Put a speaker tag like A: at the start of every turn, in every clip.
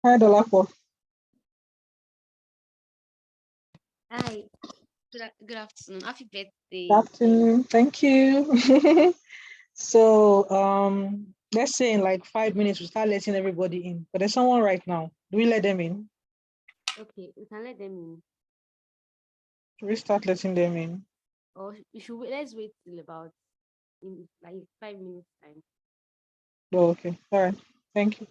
A: Hi, Dolapo.
B: Hi, good afternoon. Happy
A: Good
B: birthday.
A: afternoon. Thank you. So, let's say in like 5 minutes, we start letting everybody in. But there's someone right now. Do we let them in?
B: Okay, we can let them in.
A: Should we start letting them in?
B: Or we should let's wait till about in like 5 minutes time.
A: Oh, okay. All right. Thank you.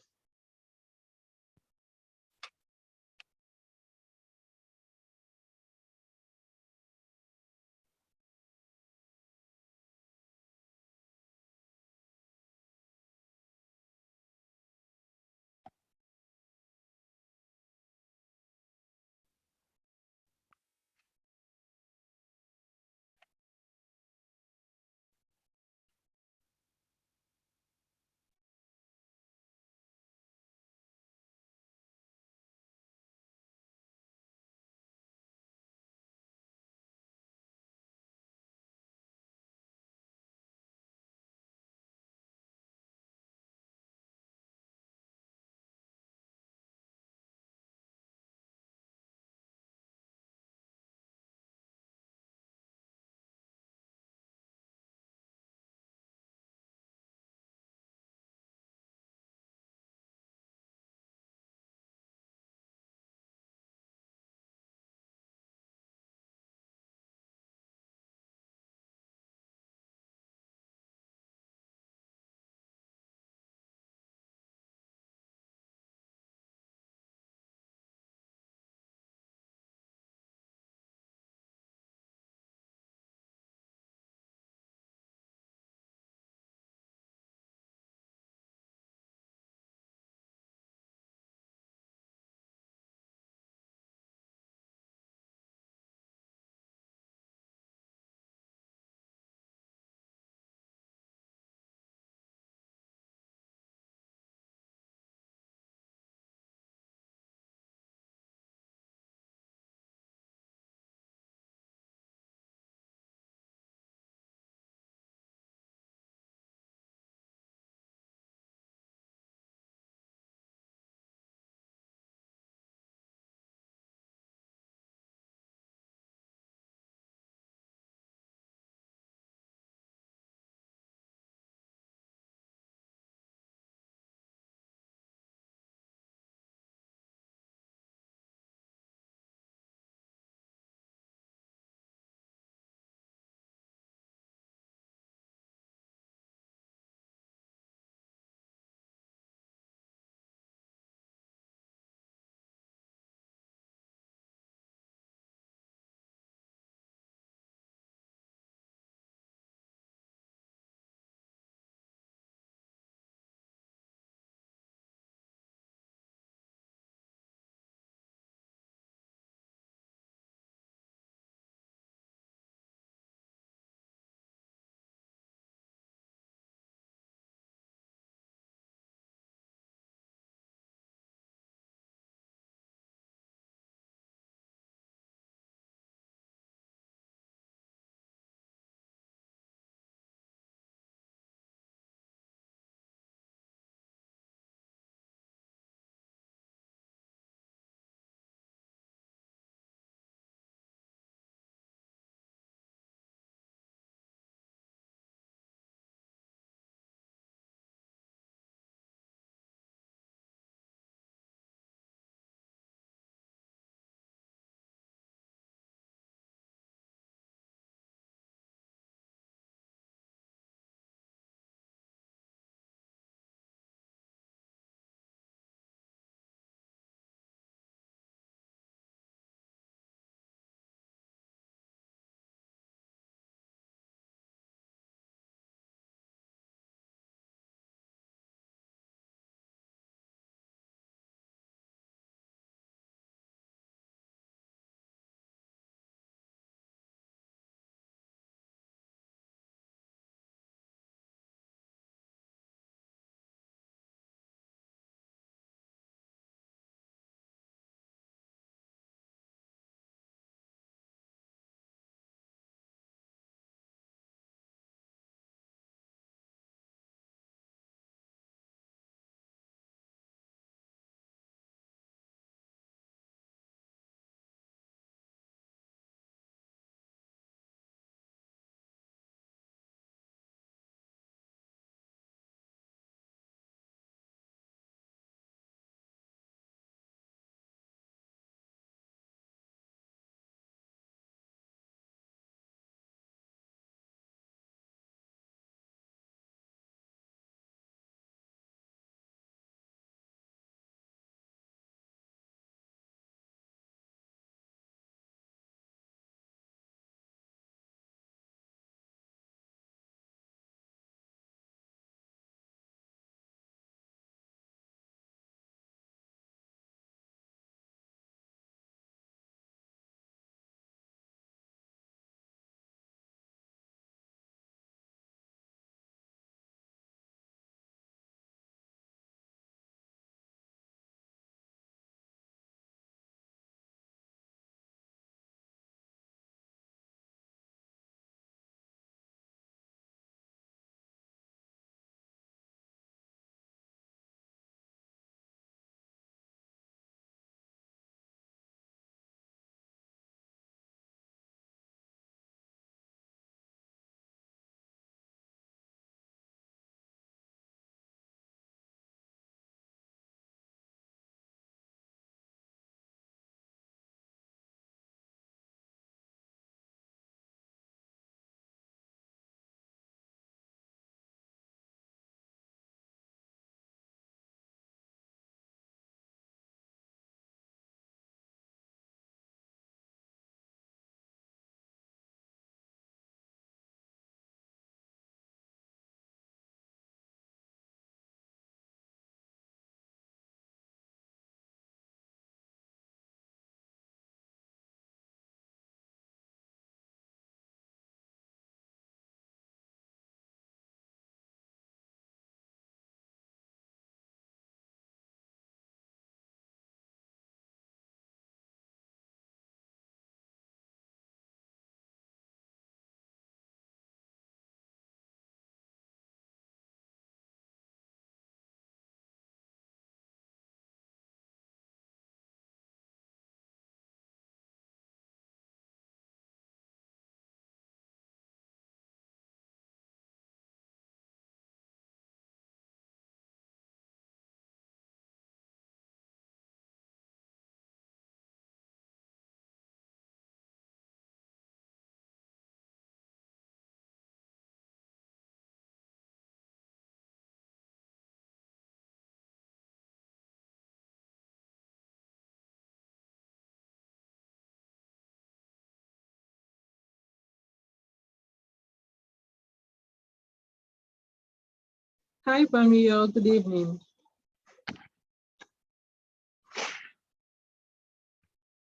A: Hi, Pamio. Good evening.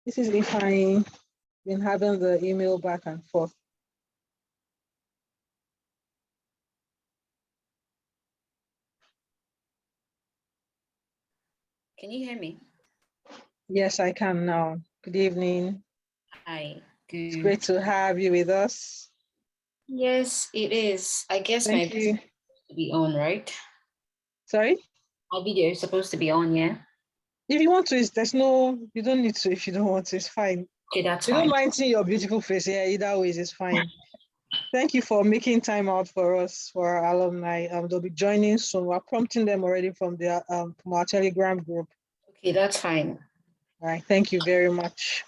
A: This is Ifeanyi. Been having the email back and forth.
C: Can you hear me?
A: Yes, I can now. Good evening.
C: Hi.
A: It's
C: Good.
A: great to have you with us.
C: Yes, it is. I guess my
A: Thank
C: video
A: you.
C: is to be on, right?
A: Sorry?
C: My video is supposed to be on, yeah?
A: If you want to, you don't need to if you don't want to, it's fine.
C: Okay, that's
A: We don't
C: fine.
A: mind seeing your beautiful face here, either ways, it's fine. Thank you for making time out for us, for our alumni. They'll be joining soon. We're prompting them already from our Telegram group.
C: Okay, that's fine.
A: All right, thank you very much.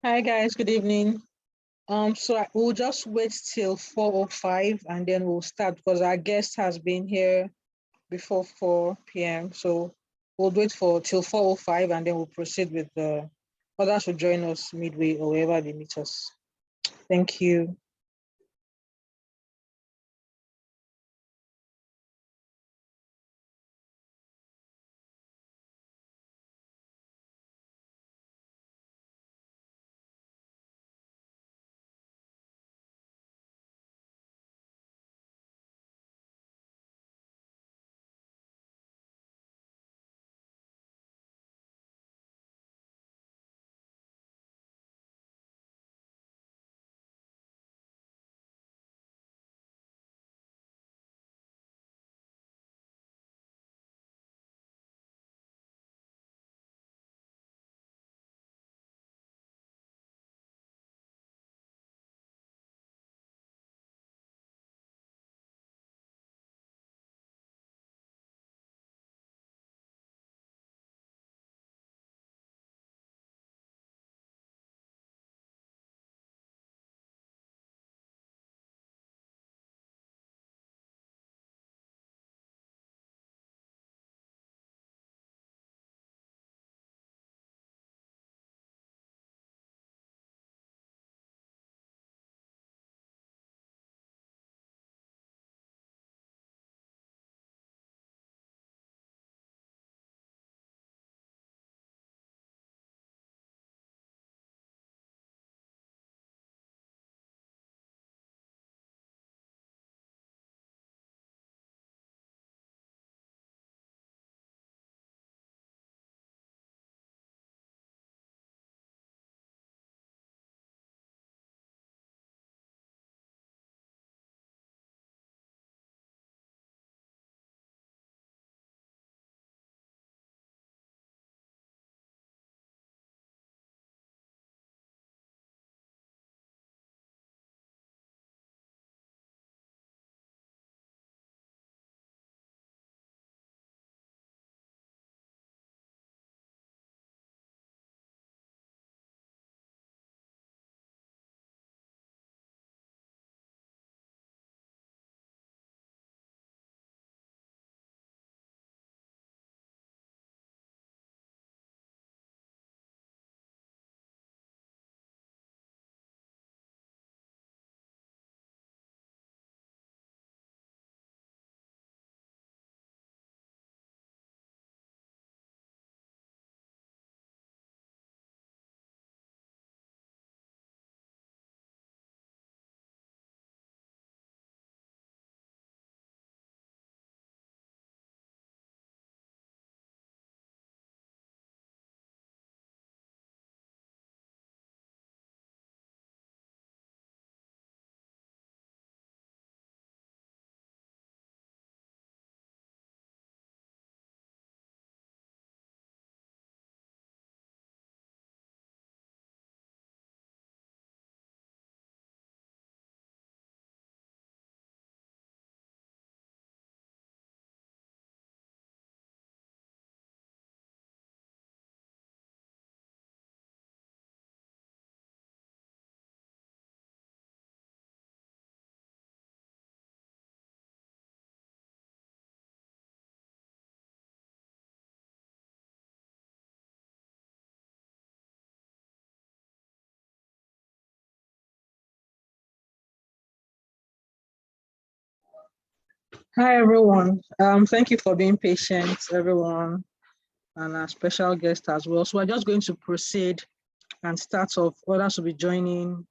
A: Hi guys, good evening. We'll just wait till 4:05 and then we'll start because our guest has been here before 4 p.m. So we'll wait for till 4:05 and then we'll proceed with the others will join us midway or wherever they meet us. Thank you. Hi, everyone. Thank you for being patient, everyone, and our special guest as well. So we're just going to proceed and start off. Others will be joining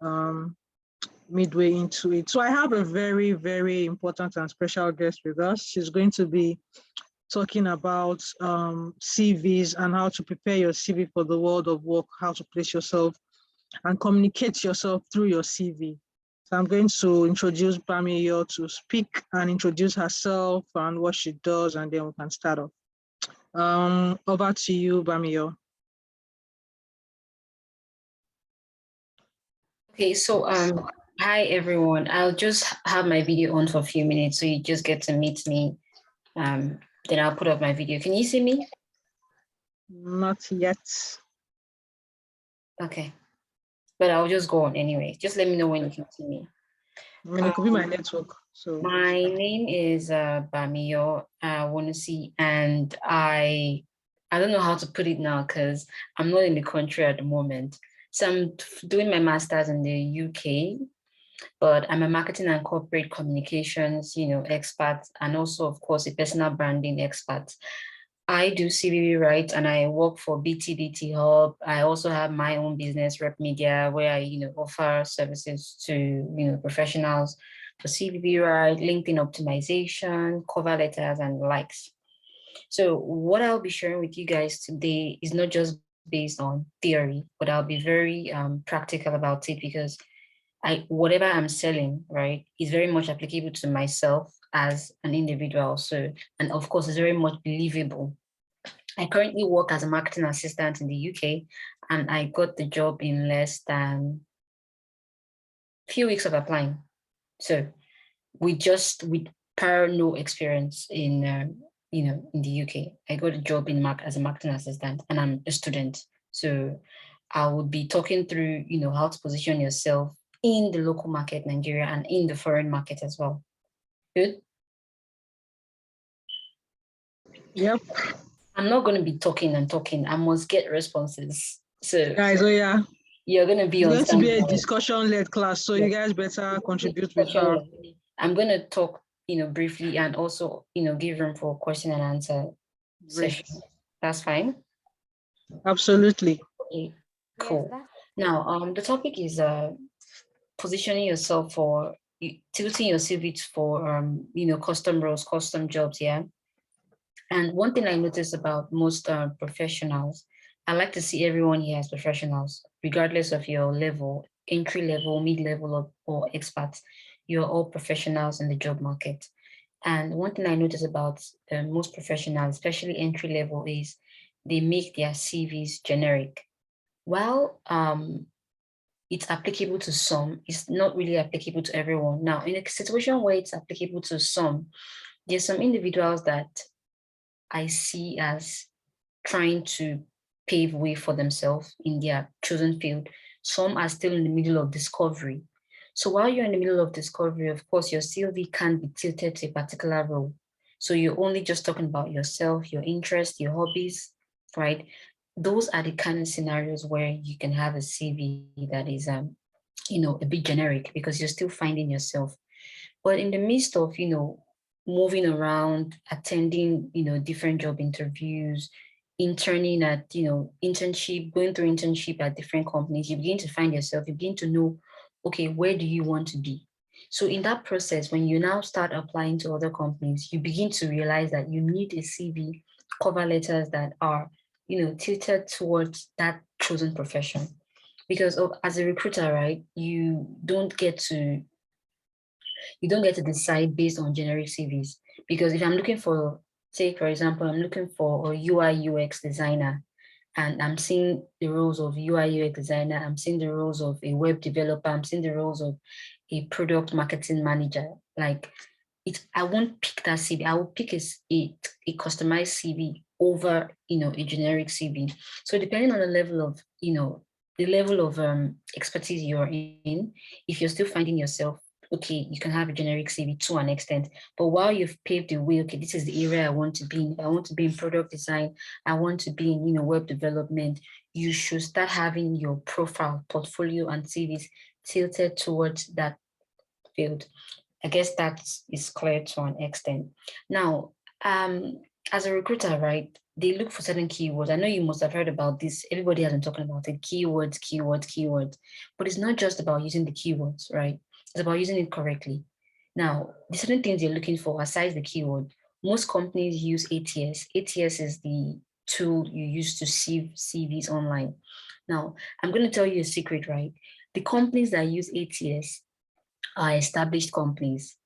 A: midway into it. So I have a very, very important and special guest with us. She's going to be talking about CVs and how to prepare your CV for the world of work, how to place yourself and communicate yourself through your CV. So I'm going to introduce Bamiyo to speak and introduce herself and what she does, and then we can start off. Over to you, Bamiyo.
C: Okay, so hi everyone. I'll just have my video on for a few minutes so you just get to meet me. Then I'll put up my video. Can you see me?
A: Not yet.
C: Okay. But I'll just go on anyway. Just let me know when you can see me.
A: I mean, it could be my network. So
C: my name is Bamiyo Wonesi, and I don't know how to put it now because I'm not in the country at the moment. So I'm doing my master's in the UK, but I'm a marketing and corporate communications, expert, and also, of course, a personal branding expert. I do CVV Right, and I work for BTDT Hub. I also have my own business, Rep Media, where I, offer services to, professionals for CVV Right, LinkedIn optimization, cover letters, and likes. So what I'll be sharing with you guys today is not just based on theory, but I'll be very practical about it because whatever I'm selling, right, is very much applicable to myself as an individual. So, and of course, it's very much believable. I currently work as a marketing assistant in the UK, and I got the job in less than a few weeks of applying. So with prior no experience in in the UK, I got a job as a marketing assistant, and I'm a student. So I would be talking through how to position yourself in the local market, Nigeria, and in the foreign market as well. Good.
A: yep.
C: I'm not going to be talking and talking. I must get responses. So
A: Guys, oh yeah.
C: you're going to be
A: It's
C: on
A: going to be a
C: standby.
A: discussion-led class, so
C: Yeah.
A: you guys better contribute with her.
C: I'm going to talk, briefly and also, give room for question and answer
A: Great.
C: session. That's fine.
A: Absolutely.
C: Okay,
B: Yes,
C: cool.
B: that's
C: Now, the topic is positioning yourself for tilting your CV for custom roles, custom jobs. Yeah. And one thing I notice about most professionals, I like to see everyone here as professionals, regardless of your level, entry level, mid level, or experts. You're all professionals in the job market. And one thing I notice about most professionals, especially entry level, is they make their CVs generic. While it's applicable to some, it's not really applicable to everyone. Now, in a situation where it's applicable to some, there's some individuals that I see as trying to pave way for themselves in their chosen field. Some are still in the middle of discovery. So while you're in the middle of discovery, of course, your CV can't be tilted to a particular role. So you're only just talking about yourself, your interests, your hobbies, right? Those are the kind of scenarios where you can have a CV that is, a bit generic because you're still finding yourself. But in the midst of, moving around, attending, different job interviews, interning at, internship, going through internship at different companies, you begin to find yourself, you begin to know, okay, where do you want to be? So in that process, when you now start applying to other companies, you begin to realize that you need a CV, cover letters that are, tilted towards that chosen profession. Because as a recruiter, right, you don't get to decide based on generic CVs. Because if I'm looking for, say, for example, I'm looking for a UI UX designer, and I'm seeing the roles of UI UX designer, I'm seeing the roles of a web developer, I'm seeing the roles of a product marketing manager. Like I won't pick that CV. I will pick a customized CV over, a generic CV. So depending on the level of, expertise you're in, if you're still finding yourself, okay, you can have a generic CV to an extent, but while you've paved the way, okay, this is the area I want to be in. I want to be in product design. I want to be in, web development. You should start having your profile, portfolio, and CVs tilted towards that field. I guess that is clear to an extent. Now, as a recruiter, right, they look for certain keywords. I know you must have heard about this. Everybody has been talking about it, keywords. But it's not just about using the keywords, right? It's about using it correctly. Now, the certain things you're looking for, aside the keyword, most companies use ATS. ATS is the tool you use to see CVs online. Now, I'm going to tell you a secret, right? The companies that use ATS are established companies,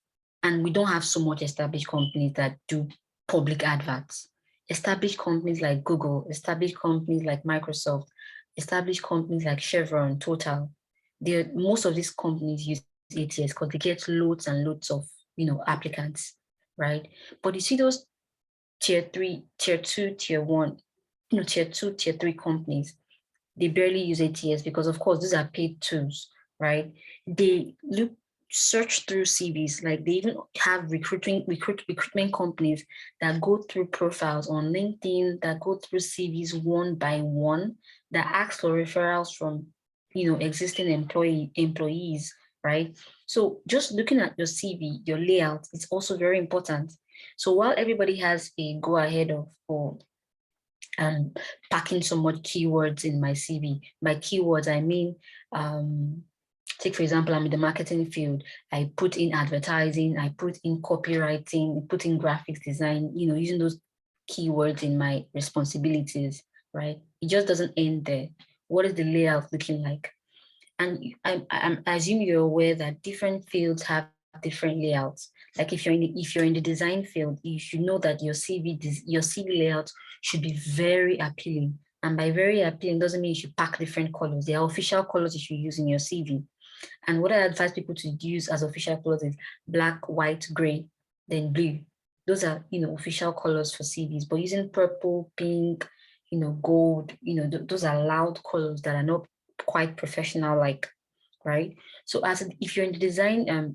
C: and we don't have so much established companies that do public adverts. Established companies like Google, established companies like Microsoft, established companies like Chevron, Total, most of these companies use ATS because they get loads and loads of applicants, right? But you see those tier 3, tier 2, tier 1, tier 2, tier 3 companies, they barely use ATS because, of course, these are paid tools, right? They search through CVs, like they even have recruitment companies that go through profiles on LinkedIn, that go through CVs one by one, that ask for referrals from existing employees, right? So just looking at your CV, your layout is also very important. So while everybody has a go ahead of packing so much keywords in my CV. By keywords, I mean, take for example, I'm in the marketing field. I put in advertising, I put in copywriting, put in graphics design, using those keywords in my responsibilities, right? It just doesn't end there. What is the layout looking like? And I assume you're aware that different fields have different layouts. Like if you're in the design field, you should know that your CV layout should be very appealing. And by very appealing doesn't mean you should pack different colors. There are official colors you should use in your CV. And what I advise people to use as official colors is black, white, gray, then blue. Those are official colors for CVs. But using purple, pink, gold, those are loud colors that are not quite professional like, right? So if you're in the design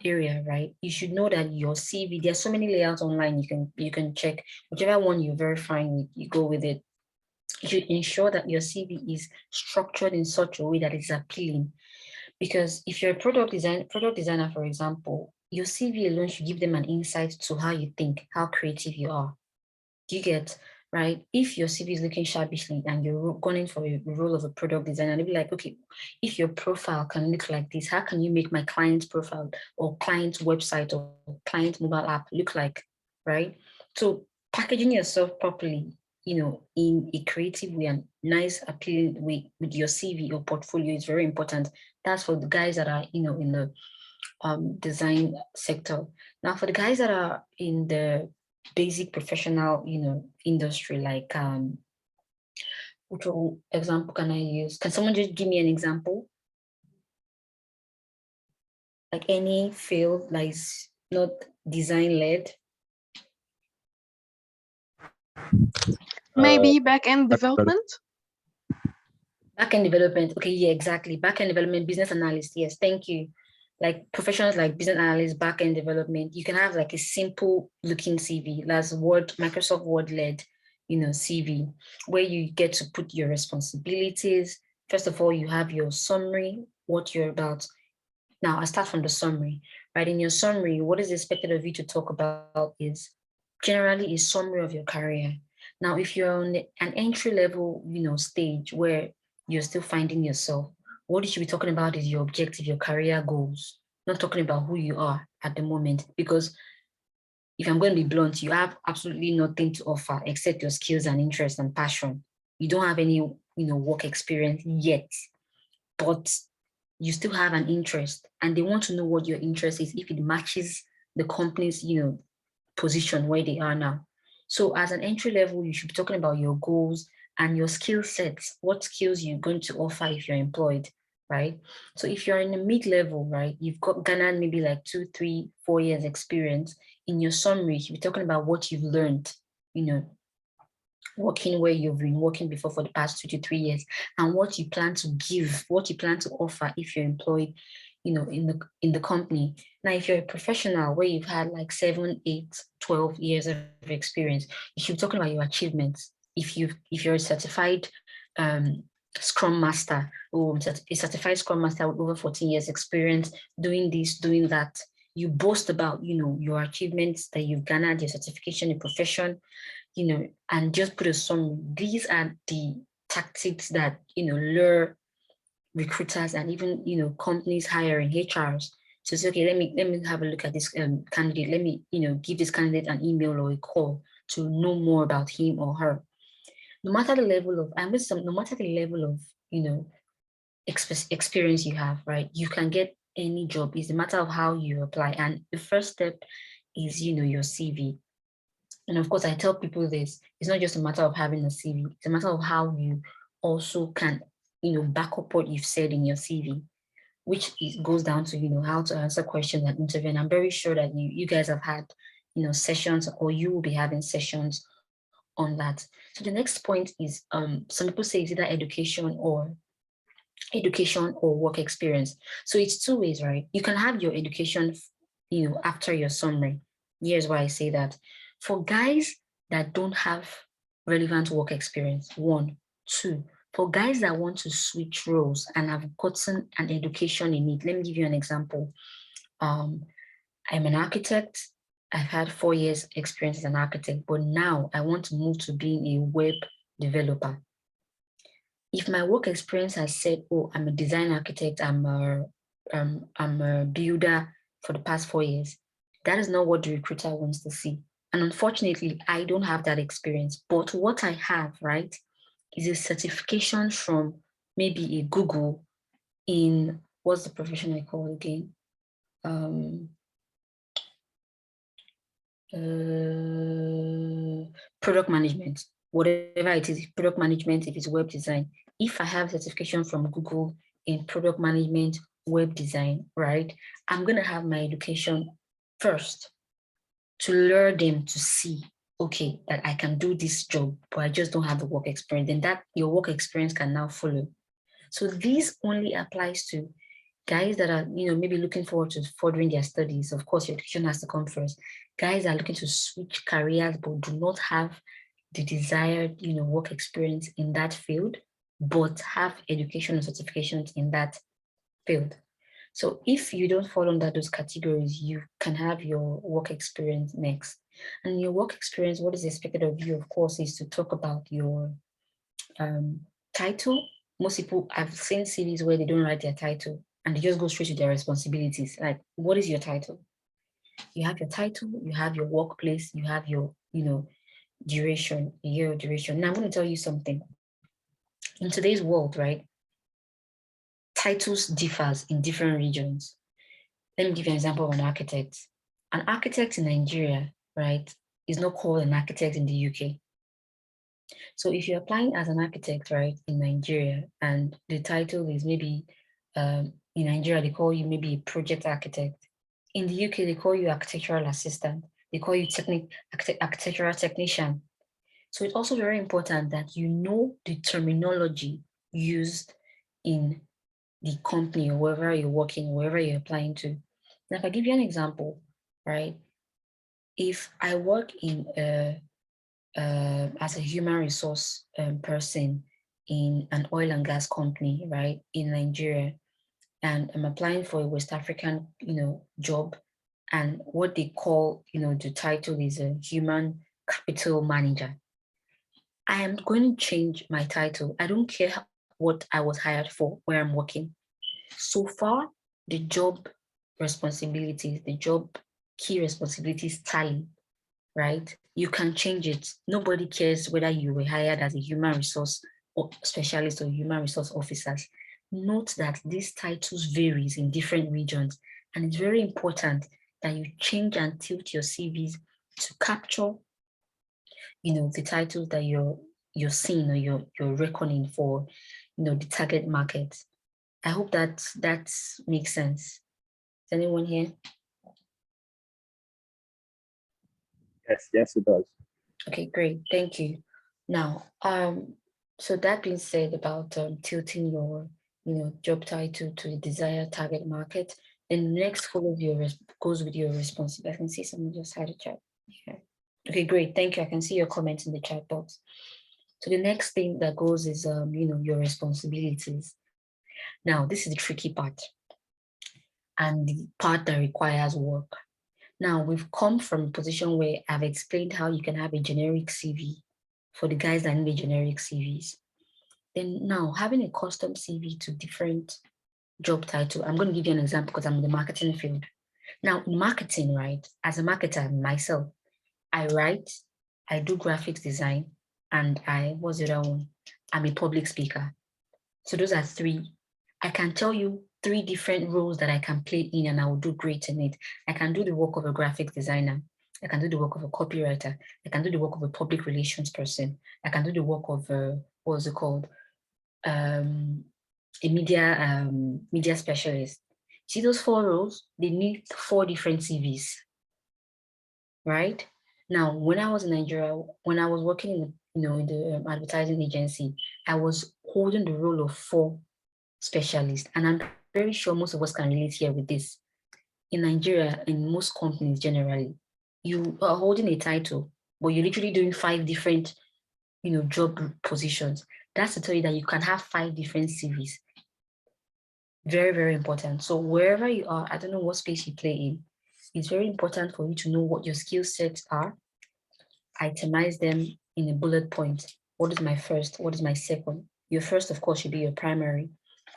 C: area, right, you should know that your CV, there's so many layouts online, you can check whichever one you're very fine with, you go with it. You should ensure that your CV is structured in such a way that it's appealing. Because if you're a product designer, for example, your CV alone should give them an insight to how you think, how creative you are. Do you get, right? If your CV is looking sharpishly and you're going for a role of a product designer, they'll be like, okay, if your profile can look like this, how can you make my client's profile or client's website or client mobile app look like, right? So packaging yourself properly, in a creative way and nice, appealing way with your CV or portfolio is very important. That's for the guys that are, in the design sector. Now, for the guys that are in the basic professional, industry, like which example can I use? Can someone just give me an example? Like any field that is not design led.
D: Maybe back-end development?
C: Back-end development. Okay, yeah, exactly. Back-end development, business analyst. Yes, thank you. Like professionals like business analyst, back-end development, you can have like a simple looking CV, that's Microsoft Word led, CV, where you get to put your responsibilities. First of all, you have your summary, what you're about. Now, I start from the summary, right? In your summary, what is expected of you to talk about is generally a summary of your career. Now, if you're on an entry level, stage where you're still finding yourself, what you should be talking about is your objective, your career goals, not talking about who you are at the moment. Because if I'm going to be blunt, you have absolutely nothing to offer except your skills and interest and passion. You don't have any, work experience yet, but you still have an interest and they want to know what your interest is, if it matches the company's, position where they are now. So as an entry level, you should be talking about your goals and your skill sets, what skills you're going to offer if you're employed, right? So if you're in a mid-level, right, you've got garnered maybe like 2, 3, 4 years experience. In your summary, you should be talking about what you've learned, working where you've been working before for the past 2 to 3 years, and what you plan to give, what you plan to offer if you're employed, in the company. Now, if you're a professional where you've had like 7, 8, 12 years of experience, you should be talking about your achievements. If you're a certified Scrum Master, or a certified Scrum Master with over 14 years experience doing this, doing that, You boast about, your achievements that you've garnered, your certification, your profession, and just put a summary. These are the tactics that, lure recruiters and even, companies hiring HRs to say, okay, let me have a look at this candidate. Let me, give this candidate an email or a call to know more about him or her. No matter the level of, no matter the level of, experience you have, right? You can get any job. It's a matter of how you apply. And the first step is, your CV. And of course, I tell people this, it's not just a matter of having a CV. It's a matter of how you also can, back up what you've said in your CV, which goes down to, how to answer questions and interview. And I'm very sure that you guys have had, sessions, or you will be having sessions on that. So the next point is, some people say it's either education or work experience. So it's two ways, right? You can have your education, after your summary. Here's why I say that. For guys that don't have relevant work experience, one. Two, for guys that want to switch roles and have gotten an education in it, let me give you an example. I'm an architect. I've had 4 years experience as an architect, but now I want to move to being a web developer. If my work experience has said, oh, I'm a design architect, I'm a builder for the past 4 years, that is not what the recruiter wants to see. And unfortunately, I don't have that experience. But what I have, right, is a certification from maybe a Google in, what's the profession I call again? Product management, whatever it is, product management, if it's web design. If I have certification from Google in product management, web design, right, I'm going to have my education first to lure them to see, okay, that I can do this job, but I just don't have the work experience. Then that your work experience can now follow. So this only applies to guys that are, maybe looking forward to furthering their studies. Of course, your education has to come first. Guys are looking to switch careers, but do not have the desired, work experience in that field, but have education and certifications in that field. So if you don't fall under those categories, you can have your work experience next. And your work experience, what is expected of you, of course, is to talk about your title. Most people, I've seen CVs where they don't write their title and they just go straight to their responsibilities. Like, what is your title? You have your title, you have your workplace, you have your, duration, year duration. Now I'm going to tell you something. In today's world, right, titles differs in different regions. Let me give you an example of an architect. An architect in Nigeria, right, is not called an architect in the UK. So if you're applying as an architect, right, in Nigeria, and the title is maybe, in Nigeria, they call you maybe a project architect. In the UK, they call you architectural assistant. They call you architectural technician. So it's also very important that you know the terminology used in the company or wherever you're working, wherever you're applying to. Now, if I give you an example, right? If I work in as a human resource person in an oil and gas company, right, in Nigeria, and I'm applying for a West African, job, and what they call, the title is a human capital manager. I am going to change my title. I don't care what I was hired for, where I'm working. So far, the job responsibilities, the job key responsibilities tally, right? You can change it. Nobody cares whether you were hired as a human resource or specialist or human resource officers. Note that these titles varies in different regions, and it's very important that you change and tilt your CVs to capture, the titles that you're seeing or you're reckoning for, the target market. I hope that makes sense. Is anyone here?
D: Yes, it does.
C: Okay, great. Thank you. Now, so that being said about tilting your, job title to the desired target market, then the next goes with your responsibility. I can see someone just had a chat. Yeah. Okay, great. Thank you. I can see your comments in the chat box. So the next thing that goes is, your responsibilities. Now, this is the tricky part. and the part that requires work. Now, we've come from a position where I've explained how you can have a generic CV for the guys that need a generic CVs. Then now, having a custom CV to different job title, I'm going to give you an example because I'm in the marketing field. Now, in marketing, right, as a marketer myself, I write, I do graphics design, and what's the other one? I'm a public speaker. So those are three. I can tell you 3 different roles that I can play in and I will do great in it. I can do the work of a graphic designer. I can do the work of a copywriter. I can do the work of a public relations person. I can do the work of what's it called? A media specialist. See those 4 roles? They need 4 different CVs, right? Now, when I was in Nigeria, when I was working in the advertising agency, I was holding the role of 4 specialists, and I'm very sure most of us can relate here with this. In Nigeria, in most companies generally, you are holding a title, but you're literally doing 5 different, job positions. That's to tell you that you can have 5 different CVs. Very, very important. So wherever you are, I don't know what space you play in, it's very important for you to know what your skill sets are, itemize them in a bullet point. What is my first? What is my second? Your first, of course, should be your primary.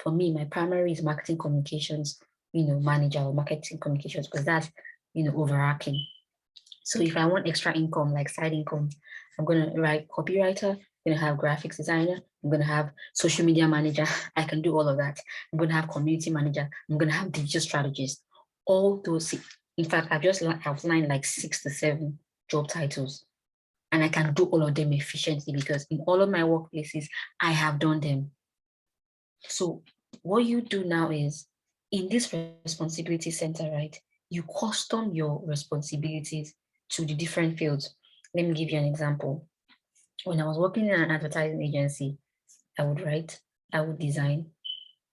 C: For me, my primary is marketing communications, manager or marketing communications, because that's, overarching. So if I want extra income, like side income, I'm going to write copywriter, I'm going to have graphics designer, I'm going to have social media manager. I can do all of that. I'm going to have community manager. I'm going to have digital strategist. All those, in fact, I've outlined like 6 to 7 job titles. And I can do all of them efficiently because in all of my workplaces, I have done them. So what you do now is, in this responsibility center, right, you custom your responsibilities to the different fields. Let me give you an example. When I was working in an advertising agency, I would write, I would design,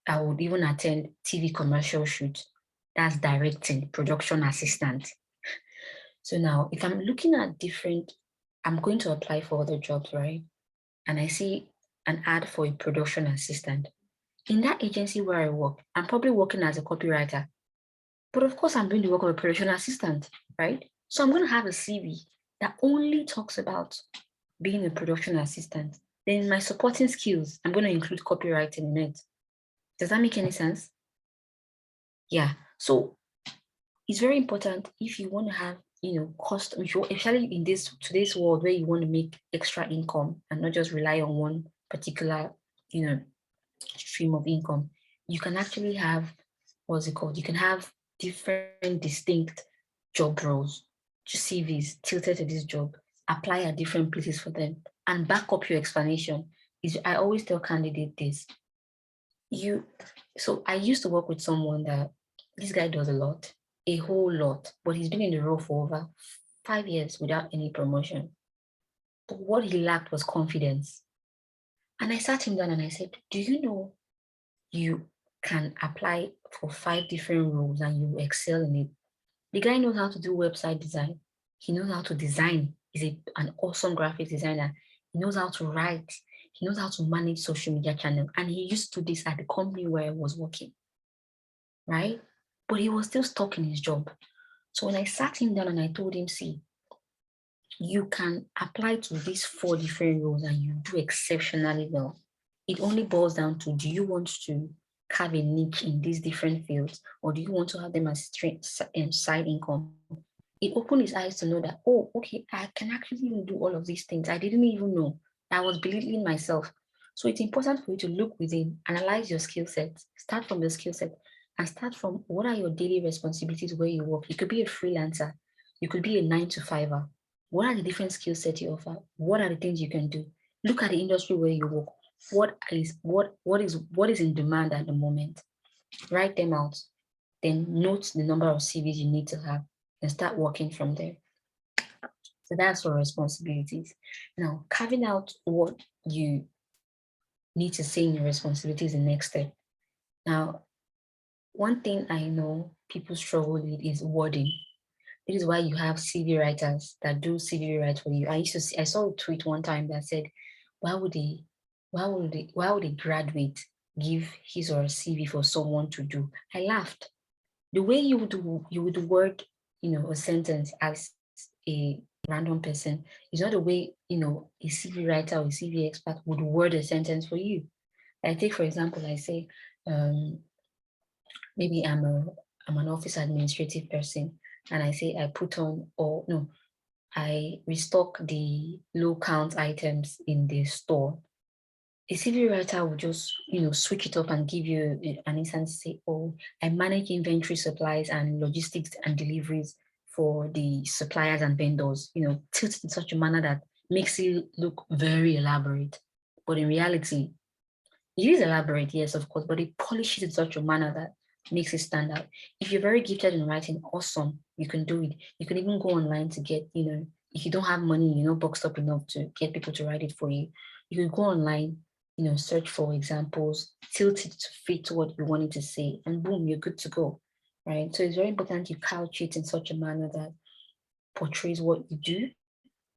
C: I would even attend TV commercial shoots. That's directing, production assistant. So now if I'm looking at I'm going to apply for other jobs, right? And I see an ad for a production assistant. In that agency where I work, I'm probably working as a copywriter. But of course, I'm doing the work of a production assistant, right? So I'm going to have a CV that only talks about being a production assistant. Then in my supporting skills, I'm going to include copywriting in it. Does that make any sense? Yeah. So it's very important if you want to have, cost, especially in today's world where you want to make extra income and not just rely on one particular, stream of income. You can actually have, what's it called? You can have different distinct job roles, CVs tilted to this job, apply at different places for them, and back up your explanation. I always tell candidates this. So I used to work with someone that this guy does a whole lot, but he's been in the role for over 5 years without any promotion. But what he lacked was confidence. And I sat him down and I said, do you know you can apply for 5 different roles and you excel in it? The guy knows how to do website design. He knows how to design. He's an awesome graphic designer. He knows how to write. He knows how to manage social media channel. And he used to do this at the company where I was working, right? But he was still stuck in his job. So when I sat him down and I told him, see, you can apply to these 4 different roles and you do exceptionally well. It only boils down to, do you want to carve a niche in these different fields, or do you want to have them as side income? It opened his eyes to know that, oh, okay, I can actually even do all of these things. I didn't even know. I was belittling myself. So it's important for you to look within, analyze your skill set, start from your skill set, and start from what are your daily responsibilities where you work. You could be a freelancer. You could be a 9-to-5er. What are the different skill sets you offer? What are the things you can do? Look at the industry where you work. What is in demand at the moment? Write them out. Then note the number of CVs you need to have and start working from there. So that's for responsibilities. Now, carving out what you need to say in your responsibilities is the next step. Now, one thing I know people struggle with is wording. This is why you have CV writers that do CV write for you. I saw a tweet one time that said, why would a graduate give his or her CV for someone to do? I laughed. the way you would word, a sentence as a random person is not the way, a CV writer or a CV expert would word a sentence for you. I take, for example, I say, maybe I'm an office administrative person, and I say I put on, or no, I restock the low count items in the store. A CV writer will just, switch it up and give you an instance, say, oh, I manage inventory, supplies, and logistics and deliveries for the suppliers and vendors, tilt in such a manner that makes it look very elaborate. But in reality, it is elaborate, yes, of course, but it polishes it in such a manner that makes it stand out. If you're very gifted in writing, awesome, you can do it. You can even go online to get, if you don't have money, boxed up enough to get people to write it for you, you can go online, search for examples, tilt it to fit what you wanted to say, and boom, you're good to go, right? So it's very important you couch it in such a manner that portrays what you do.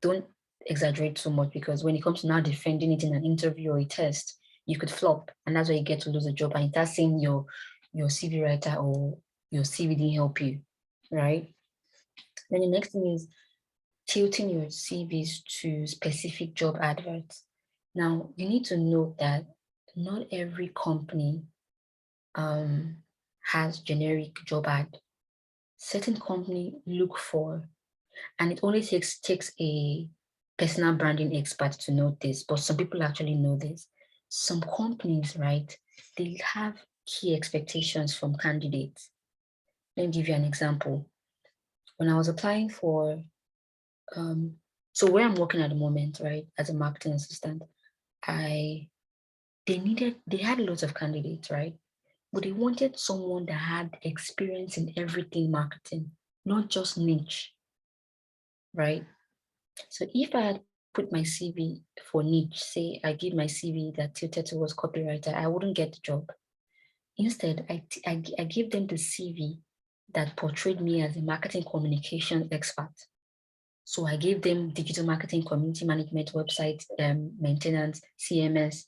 C: Don't exaggerate too much, because when it comes to now defending it in an interview or a test, you could flop, and that's where you get to lose a job, and that's saying your CV writer or your CV didn't help you, right? Then the next thing is tilting your CVs to specific job adverts. Now, you need to note that not every company has generic job ad. Certain company look for, and it only takes a personal branding expert to know this, but some people actually know this. Some companies, right, they have key expectations from candidates. Let me give you an example. When I was applying for, so where I'm working at the moment, right, as a marketing assistant, they had lots of candidates, right? But they wanted someone that had experience in everything marketing, not just niche, right? So if I had put my CV for niche, say I give my CV that tilted towards copywriter, I wouldn't get the job. Instead, I give them the CV that portrayed me as a marketing communication expert. So I gave them digital marketing, community management, website maintenance, CMS,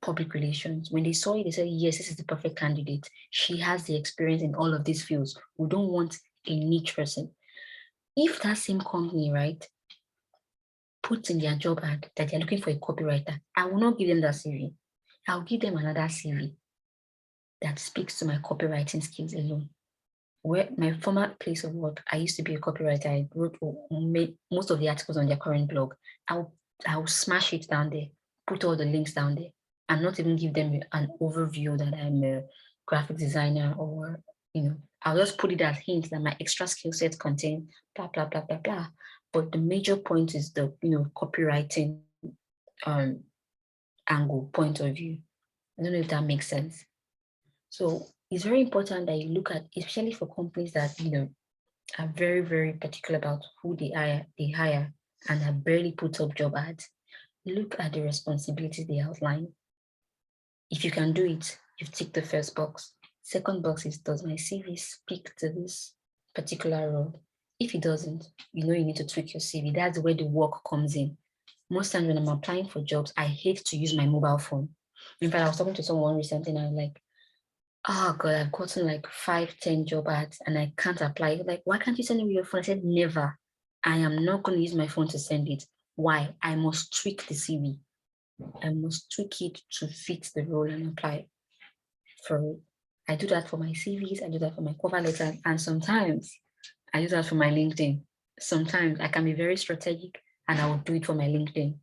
C: public relations. When they saw it, they said, yes, this is the perfect candidate. She has the experience in all of these fields. We don't want a niche person. If that same company, right, puts in their job ad that they're looking for a copywriter, I will not give them that CV. I'll give them another CV that speaks to my copywriting skills alone. Where my former place of work, I used to be a copywriter. I wrote made most of the articles on their current blog. I'll smash it down there, put all the links down there, and not even give them an overview that I'm a graphic designer, or I'll just put it as hints that my extra skill sets contain blah blah blah blah blah. But the major point is the copywriting angle, point of view. I don't know if that makes sense. So it's very important that you look at, especially for companies that are very, very particular about who they hire and have barely put up job ads. Look at the responsibilities they outline. If you can do it, you've ticked the first box. Second box is, does my CV speak to this particular role? If it doesn't, you need to tweak your CV. That's where the work comes in. Most times when I'm applying for jobs, I hate to use my mobile phone. In fact, I was talking to someone recently and I was like, oh God, I've gotten like 5-10 job ads and I can't apply. Like, why can't you send it with your phone? I said, never. I am not going to use my phone to send it. Why? I must tweak the CV. I must tweak it to fit the role and apply for it. I do that for my CVs. I do that for my cover letters. And sometimes I do that for my LinkedIn. Sometimes I can be very strategic and I will do it for my LinkedIn.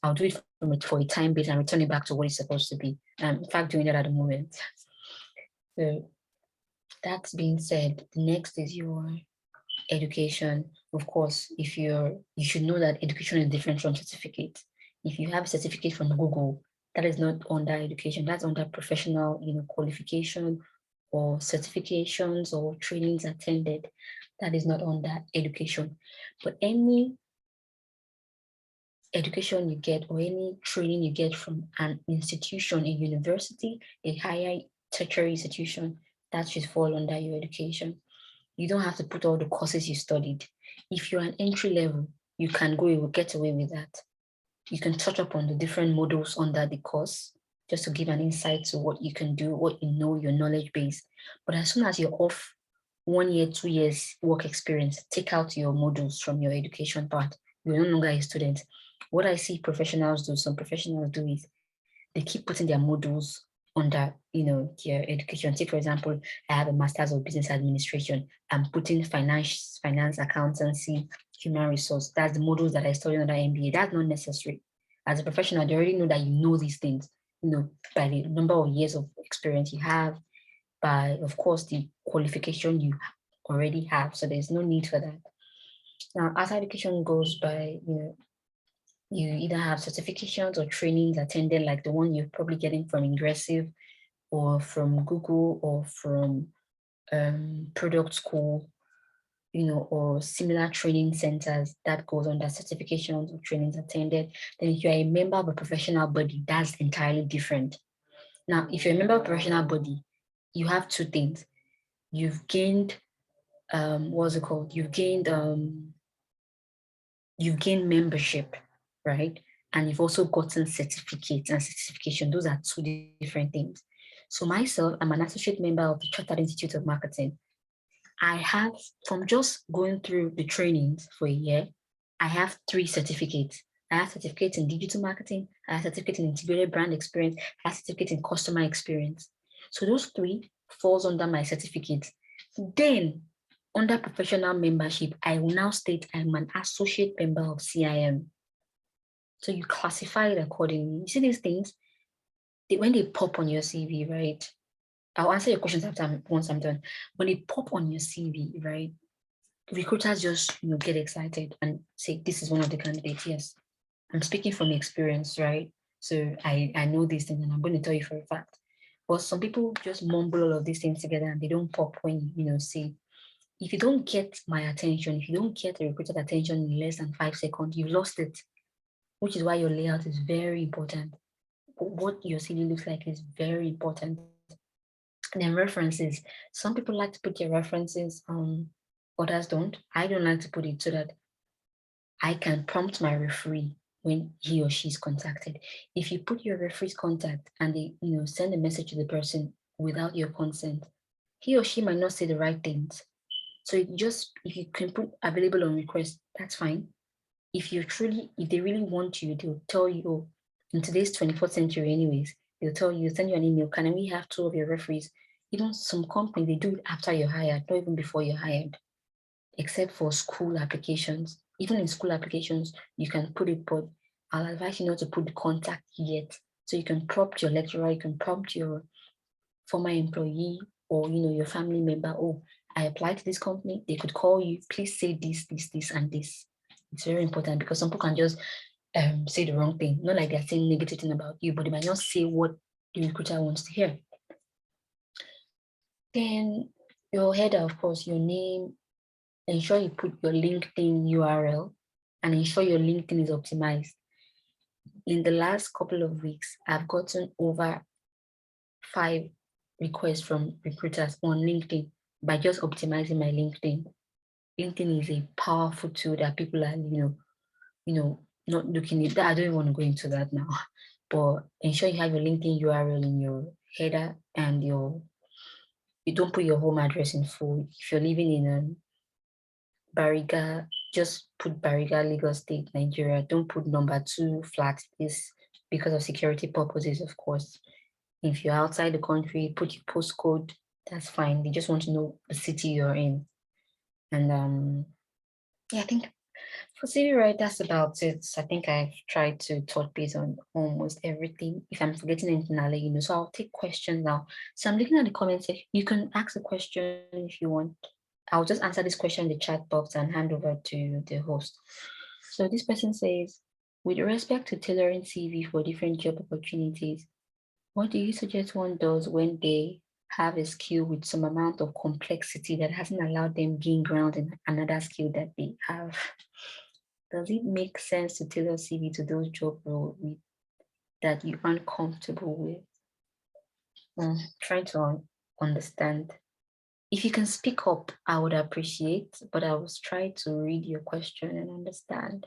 C: I'll do it for a time base and return it back to what it's supposed to be. I'm in fact doing that at the moment. So that being said, the next is your education. Of course, you should know that education is different from certificate. If you have a certificate from Google, that is not under education. That's under professional, qualification or certifications or trainings attended. That is not under education. But any education you get or any training you get from an institution, a university, a higher tertiary institution, that should fall under your education. You don't have to put all the courses you studied. If you're an entry level, you can get away with that. You can touch up on the different modules under the course, just to give an insight to what you can do, what you know, your knowledge base. But as soon as you're off 1 year, 2 years work experience, take out your modules from your education part. You're no longer a student. What I see professionals do, some professionals do is they keep putting their modules under, their education. Take, for example, I have a master's of business administration. I'm putting finance, accountancy, human resource. That's the modules that I study under MBA. That's not necessary. As a professional, they already know that you know these things, by the number of years of experience you have, by, of course, the qualification you already have. So there's no need for that. Now, as education goes by, you either have certifications or trainings attended, like the one you're probably getting from Ingressive or from Google or from product school, or similar training centers that goes under certifications or trainings attended. Then if you're a member of a professional body, that's entirely different. Now, if you're a member of a professional body, you have two things. You've gained, what's it called? You've gained membership, right? And you've also gotten certificates and certification. Those are two different things. So myself, I'm an associate member of the Chartered Institute of Marketing. I have, from just going through the trainings for a year, I have 3 certificates. I have certificates in digital marketing, I have certificate in integrated brand experience, I have certificate in customer experience. So those 3 falls under my certificates. Then under professional membership, I will now state I'm an associate member of CIM. So you classify it accordingly. You see these things, when they pop on your CV, right? I'll answer your questions once I'm done. When they pop on your CV, right? Recruiters just get excited and say, this is one of the candidates. Yes, I'm speaking from experience, right? So I know these things and I'm going to tell you for a fact. But some people just mumble all of these things together and they don't pop when say, if you don't get my attention, if you don't get the recruiter's attention in less than 5 seconds, you've lost it, which is why your layout is very important. What your CV looks like is very important. And then references. Some people like to put their references, others don't. I don't like to put it so that I can prompt my referee when he or she is contacted. If you put your referee's contact and they, send a message to the person without your consent, he or she might not say the right things. So if you can put available on request, that's fine. If they really want you, they'll tell you, oh, in today's 21st century anyways, they'll tell you, send you an email, can we have 2 of your referees? Even some companies, they do it after you're hired, not even before you're hired, except for school applications. Even in school applications, you can put it, but I'll advise you not to put the contact yet. So you can prompt your lecturer, you can prompt your former employee or, your family member, oh, I applied to this company, they could call you, please say this, and this. It's very important because some people can just say the wrong thing. Not like they're saying negative thing about you, but they might not say what the recruiter wants to hear. Then your header, of course, your name, ensure you put your LinkedIn URL and ensure your LinkedIn is optimized. In the last couple of weeks, I've gotten over 5 requests from recruiters on LinkedIn by just optimizing my LinkedIn. LinkedIn is a powerful tool that people are, not looking at. I don't even want to go into that now, but ensure you have your LinkedIn URL in your header and you don't put your home address in full. If you're living in Bariga, just put Bariga, Lagos State, Nigeria. Don't put number 2 flat. This because of security purposes, of course. If you're outside the country, put your postcode. That's fine. They just want to know the city you're in. And yeah, I think for CV, right, that's about it. I think I've tried to touch base on almost everything. If I'm forgetting anything, I'll let you know. So I'll take questions now. So I'm looking at the comments section. You can ask a question if you want. I'll just answer this question in the chat box and hand over to the host. So this person says, with respect to tailoring CV for different job opportunities, what do you suggest one does when they have a skill with some amount of complexity that hasn't allowed them gain ground in another skill that they have? Does it make sense to tailor CV to those job roles that you aren't comfortable with? Trying to understand. If you can speak up, I would appreciate, but I was trying to read your question and understand.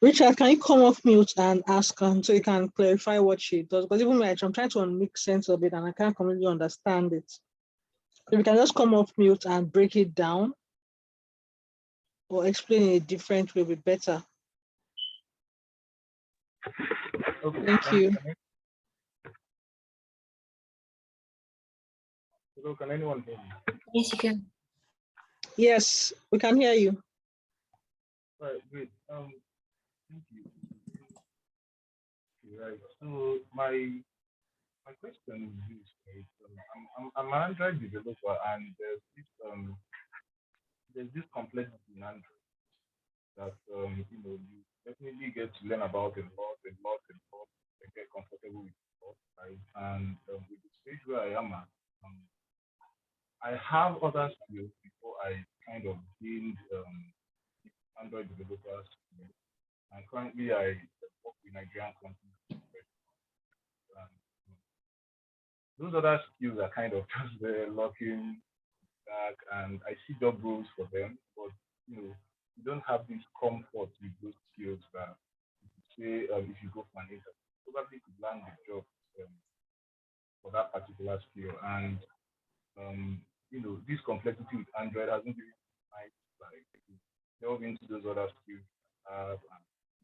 A: Richard, can you come off mute and ask so you can clarify what she does? Because even me, I'm trying to make sense of it and I can't completely understand it. So we can just come off mute and break it down or explain in a different way, will be better.
D: Okay.
A: Thank you.
D: Hello, can anyone hear me?
C: Yes, you can.
A: Yes, we can hear you.
D: Right, great. Thank you. Right. So my question is this, right? I'm an Android developer, and there's this complexity in Android that you definitely get to learn about a lot, and get comfortable with it, right? And with the stage where I am at, I have other skills before I kind of gained Android developers. And currently, I work with Nigerian companies. And those other skills are kind of just there looking back, and I see job roles for them, but you don't have this comfort with those skills that say if you go for an interview, you probably could land the job um, for that particular skill. And this complexity with Android hasn't given me time to like delve into those other skills and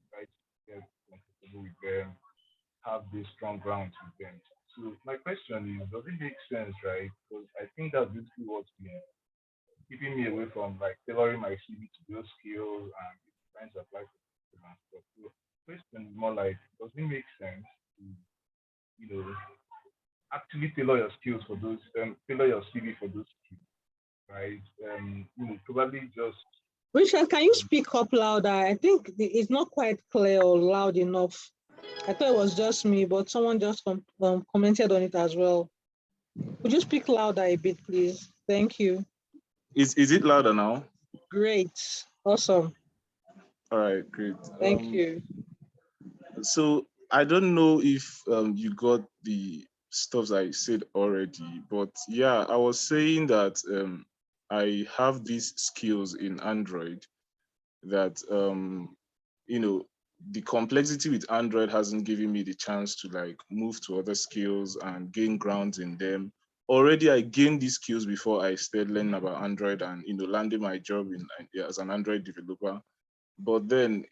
D: try to get comfortable with them, have these strong grounds with them. So my question is, does it make sense, right? Because I think that's basically what's been keeping me away from like tailoring my CV to those skills and trying to apply for and stuff. So question is more like, does it make sense to, you know, actually tailor your skills for those, tailor your CV for those skills, right? Probably just
A: Richard, can you
D: um,
A: speak up louder? I think it's not quite clear or loud enough. I thought it was just me, but someone just commented on it as well. Would you speak louder a bit, please? Thank you.
E: Is it louder now?
A: Great. Awesome.
E: All right, great.
A: Thank you.
E: So I don't know if you got the stuff I said already, but yeah, I was saying that I have these skills in Android that you know the complexity with Android hasn't given me the chance to like move to other skills and gain grounds in them. Already, I gained these skills before I started learning about Android and landing my job in as an Android developer. But then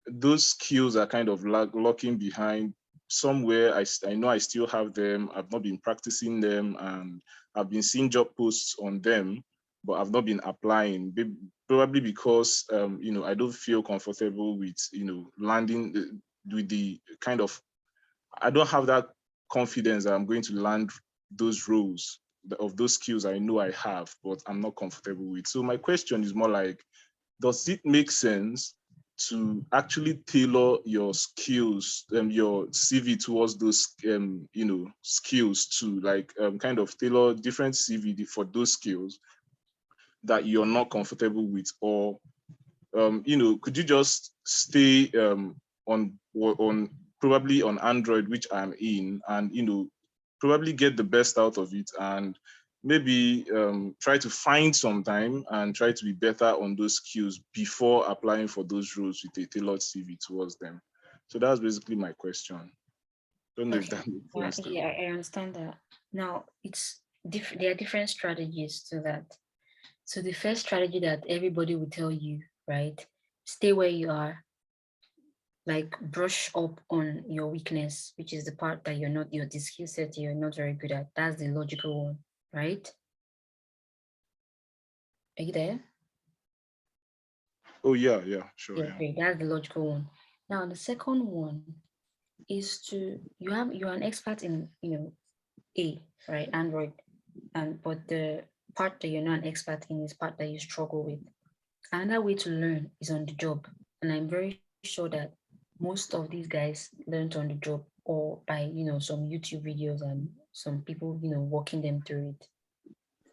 E: those skills are kind of locking behind somewhere. I know I still have them. I've not been practicing them, and I've been seeing job posts on them, but I've not been applying. Probably because I don't feel comfortable with landing with the kind of, I don't have that confidence that I'm going to land those roles of those skills I know I have, but I'm not comfortable with. So my question is more like, does it make sense to actually tailor your skills, your CV towards those, skills to like kind of tailor different CV for those skills that you're not comfortable with, or could you just stay on probably on Android, which I'm in, and probably get the best out of it, and maybe try to find some time and try to be better on those skills before applying for those roles with a tailored CV towards them. So that's basically my question. Don't know if
C: Okay.
E: that makes sense.
C: Yeah, I understand that. Now, there are different strategies to that. So the first strategy that everybody will tell you, right? Stay where you are, like brush up on your weakness, which is the part that the skill set you're not very good at. That's the logical one, right? Are you there?
E: Oh yeah, sure,
C: Yeah,
E: yeah.
C: great. That's the logical one. Now the second one is you're an expert in A, right? Android. But the part that you're not an expert in is part that you struggle with. Another way to learn is on the job. And I'm very sure that most of these guys learned on the job or by, some YouTube videos and some people, walking them through it.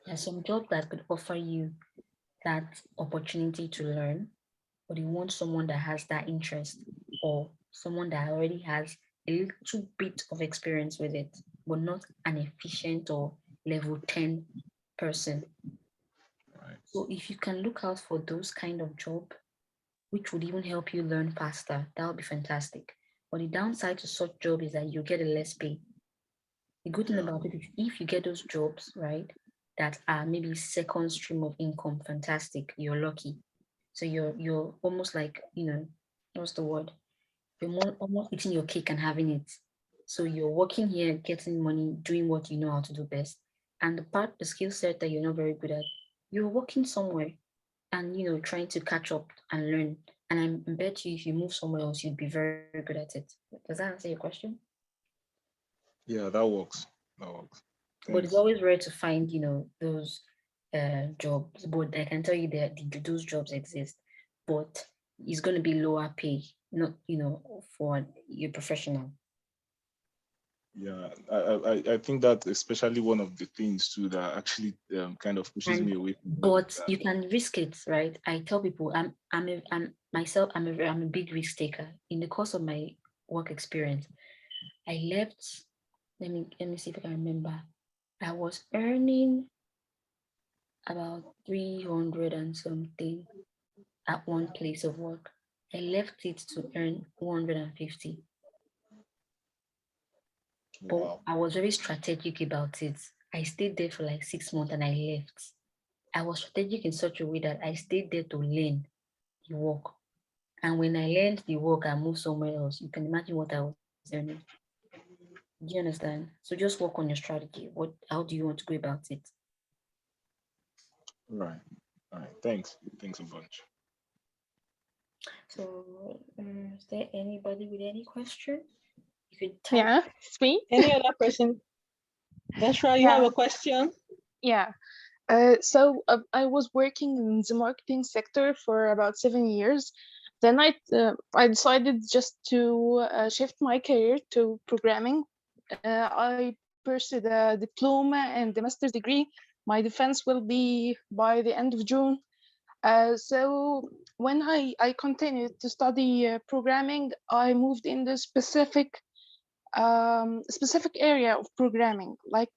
C: There's some job that could offer you that opportunity to learn, but you want someone that has that interest or someone that already has a little bit of experience with it, but not an efficient or level 10 person.
E: Right.
C: So if you can look out for those kind of job, which would even help you learn faster. That would be fantastic. But the downside to such job is that you get a less pay. The good thing
E: Yeah.
C: about it is if you get those jobs, right, that are maybe second stream of income, fantastic. You're lucky. So you're almost like, what's the word? You're almost eating your cake and having it. So you're working here, getting money, doing what you know how to do best. And the skill set that you're not very good at, you're working somewhere and trying to catch up and learn. And I bet you if you move somewhere else, you'd be very good at it. Does that answer your question?
E: Yeah, that works. That works.
C: But it's
E: Thanks.
C: always rare to find, those jobs. But I can tell you that those jobs exist, but it's going to be lower pay, not, for your professional.
E: Yeah, I think that especially one of the things too that actually kind of pushes
C: And
E: me away from it is
C: but
E: that.
C: you can risk it, right? I tell people I'm myself, I'm a big risk taker. In the course of my work experience, I left. Let me see if I can remember. I was earning about 300 and something at one place of work. I left it to earn 150. But
E: Wow.
C: I was very strategic about it. I stayed there for like 6 months and I left. I was strategic in such a way that I stayed there to learn the work. And when I learned the work, I moved somewhere else. You can imagine what I was earning. Do you understand? So just work on your strategy. How do you want to go about it?
E: Right. All right. Thanks a bunch.
C: So, is there anybody with any question? You could type.
F: Yeah, it's me.
A: Any other person? Ezra, you have
F: Yeah,
A: a question?
F: yeah. I was working in the marketing sector for about 7 years. Then I decided just to shift my career to programming. I pursued a diploma and the master's degree. My defense will be by the end of June. So when I continued to study programming, I moved in the specific area of programming, like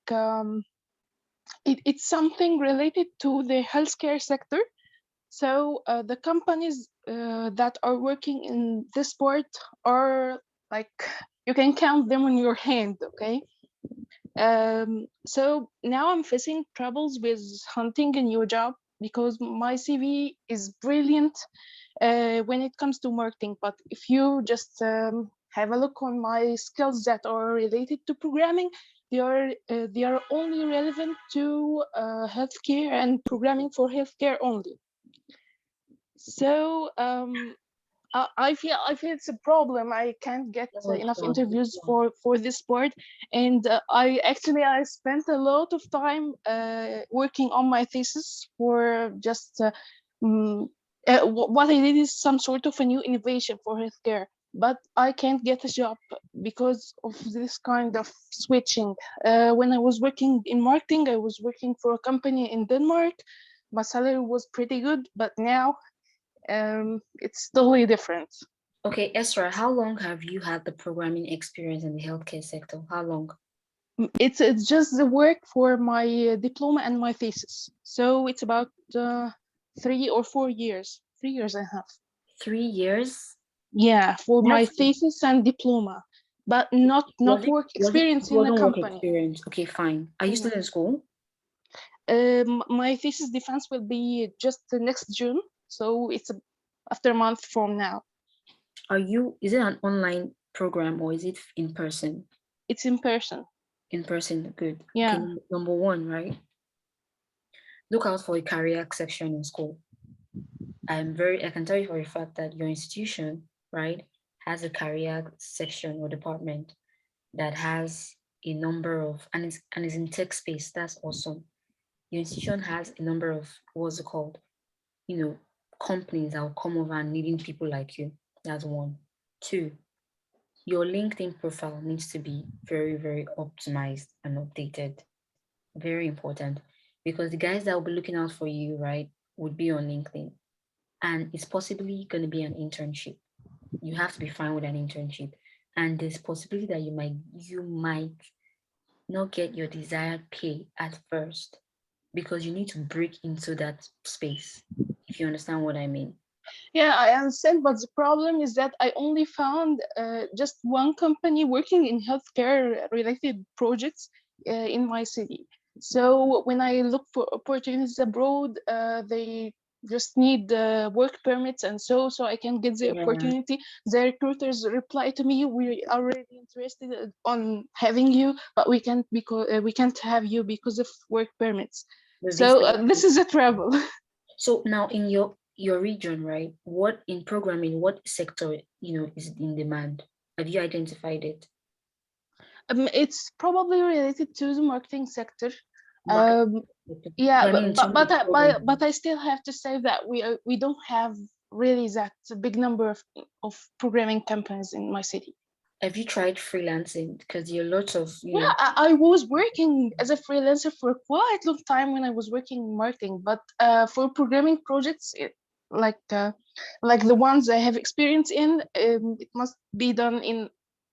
F: it's something related to the healthcare sector. So the companies that are working in this part are like you can count them on your hand, okay? So now I'm facing troubles with hunting a new job because my CV is brilliant when it comes to marketing. But if you just have a look on my skills that are related to programming, they are only relevant to healthcare and programming for healthcare only. So I feel it's a problem. I can't get
C: No, it's
F: enough
C: not. It's
F: interviews
C: not.
F: for this sport, and I spent a lot of time working on my thesis for just mm, what I did is some sort of a new innovation for healthcare, but I can't get a job because of this kind of switching. When I was working in marketing, I was working for a company in Denmark. My salary was pretty good, but now it's totally different.
C: Okay, Esra, how long have you had the programming experience in the healthcare sector? How long?
F: It's just the work for my diploma and my thesis. So it's about 3 or 4 years, 3 years and a half.
C: 3 years?
F: Yeah, for my
C: That's
F: thesis and diploma, but not work
C: it
F: experience in a
C: wasn't work
F: company.
C: experience. Okay, fine. Are you still in school?
F: My thesis defense will be just the next June, so it's after a month from now.
C: Is it an online program or is it in person?
F: It's in person.
C: In person, good.
F: Yeah.
C: Okay, number one, right? Look out for a career section in school. I can tell you for a fact that your institution, right, has a career section or department that has a number of and is in tech space. That's awesome. Your institution has a number of what's it called? You know, companies that will come over and needing people like you. That's one. Two, your LinkedIn profile needs to be very, very optimized and updated. Very important. Because the guys that will be looking out for you, right, would be on LinkedIn. And it's possibly going to be an internship. You have to be fine with an internship. And there's possibility that you might not get your desired pay at first because you need to break into that space, if you understand what I mean.
F: Yeah, I understand, but the problem is that I only found just one company working in healthcare related projects in my city. So when I look for opportunities abroad, they just need work permits and so I can get the
C: Yeah,
F: opportunity. The recruiters reply to me, "We are already interested on having you, but we can't have you because of work permits."
C: the
F: So
C: visa.
F: this is a trouble.
C: So now in your region, right? What in programming, what sector, is in demand? Have you identified it?
F: It's probably related to the marketing sector.
C: Market.
F: Um,
C: Sector.
F: yeah,
C: I mean, in terms of
F: but
C: programming.
F: I still have to say that we don't have really that big number of programming companies in my city.
C: Have you tried freelancing? Because there are lots of,
F: Yeah, I was working as a freelancer for quite a long time when I was working in marketing, but for programming projects, like uh, like the ones I have experience in, it must be done in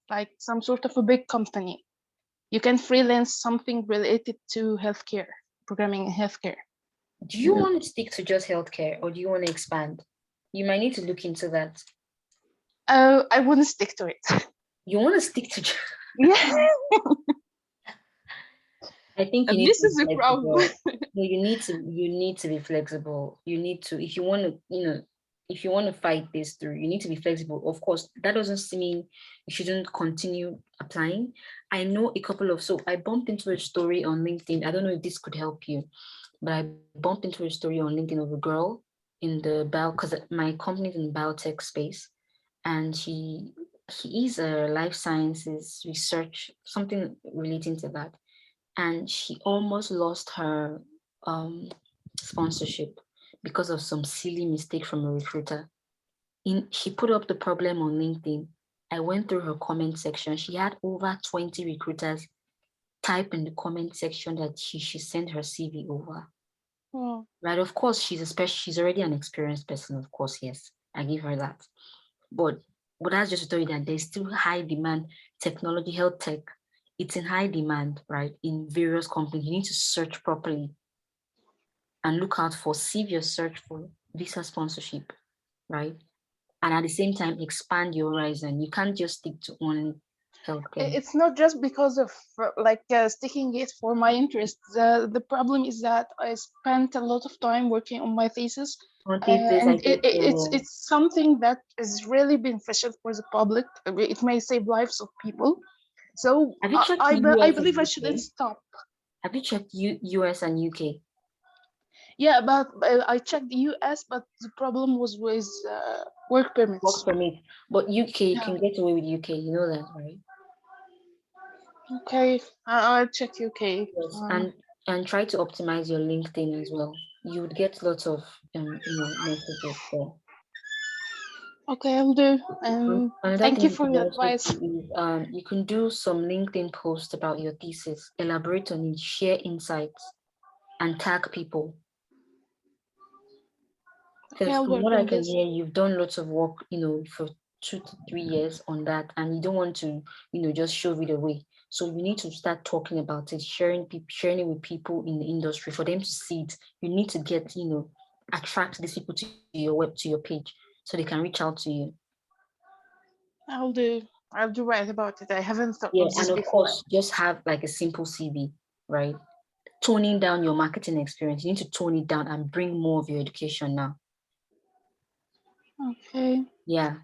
F: like some sort of a big company. You can freelance something related to healthcare, programming in healthcare.
C: do you want to stick to just healthcare or do you want to expand? You might need to look into that.
F: I wouldn't stick to it.
C: You want to stick to
F: Yeah,
C: I think you need
F: this
C: to be
F: is a problem.
C: flexible. No, you need to be flexible. You need to, if you want to, if you want to fight this through, you need to be flexible. Of course, that doesn't mean you shouldn't continue applying. I know a couple of, so I bumped into a story on LinkedIn. I don't know if this could help you, but I bumped into a story on LinkedIn of a girl in the because my company's in the biotech space, and he is a life sciences research, something relating to that, and she almost lost her sponsorship because of some silly mistake from a recruiter. She put up the problem on LinkedIn. I went through her comment section. She had over 20 recruiters type in the comment section that she should send her CV over.
F: Oh,
C: Right? Of course, she's already an experienced person. Of course, yes, I give her that. But that's just to tell you that there's still high demand. Technology, health tech, it's in high demand, right? In various companies, you need to search properly and look out for serious search for visa sponsorship, right? And at the same time, expand your horizon. You can't just stick to one healthcare.
F: it's not just because of sticking it for my interest. The problem is that I spent a lot of time working on my thesis,
C: Thesis, I
F: and
C: get
F: it's something that is really beneficial for the public. It may save lives of people. So
C: have you checked the
F: I
C: US
F: believe I
C: and
F: shouldn't
C: UK?
F: stop.
C: Have you checked US and UK?
F: Yeah, but I checked the US, but the problem was with work
C: Work
F: permits.
C: permit. But UK, you
F: Yeah.
C: can get away with UK, you know that, right?
F: Okay, I'll check UK.
C: Yes, and try to optimize your LinkedIn as well. You would get lots of messages there.
F: Okay, I'll do. And
C: Another
F: thank
C: thing
F: you
C: you
F: for
C: can
F: your
C: also
F: advice.
C: do is you can do some LinkedIn posts about your thesis, elaborate on it, share insights, and tag people.
F: Okay,
C: Because
F: I'll
C: from
F: work
C: what I
F: on
C: can
F: this.
C: hear, you've done lots of work, for 2 to 3 years on that, and you don't want to, just shove it away. So you need to start talking about it, sharing it with people in the industry for them to see it. You need to get, attract these people to your page so they can reach out to you.
F: I'll do. I'll do right about it. I haven't thought
C: Yeah,
F: of this
C: and of
F: before.
C: course, just have like a simple CV, right? Toning down your marketing experience. You need to tone it down and bring more of your education now.
F: Okay.
C: Yeah.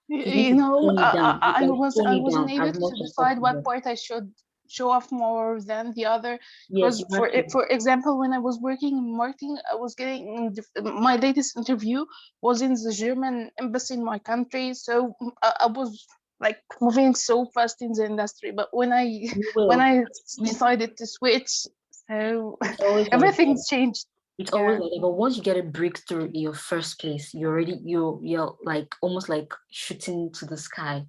C: You need
F: You
C: to
F: know,
C: tone it down. Like tone
F: I
C: it
F: wasn't
C: down
F: able
C: as
F: to
C: much as
F: decide what
C: possible.
F: part I should show off more than the other.
C: Yes,
F: Because
C: you have to.
F: for example, when I was working in marketing, I was getting my latest interview was in the German embassy in my country. So I was like moving so fast in the industry. But when
C: You
F: when
C: will.
F: I decided to switch, so
C: It's always like that.
F: everything's changed.
C: It's always
F: Yeah.
C: like that. But once you get a breakthrough in your first place, you're like almost like shooting to the sky.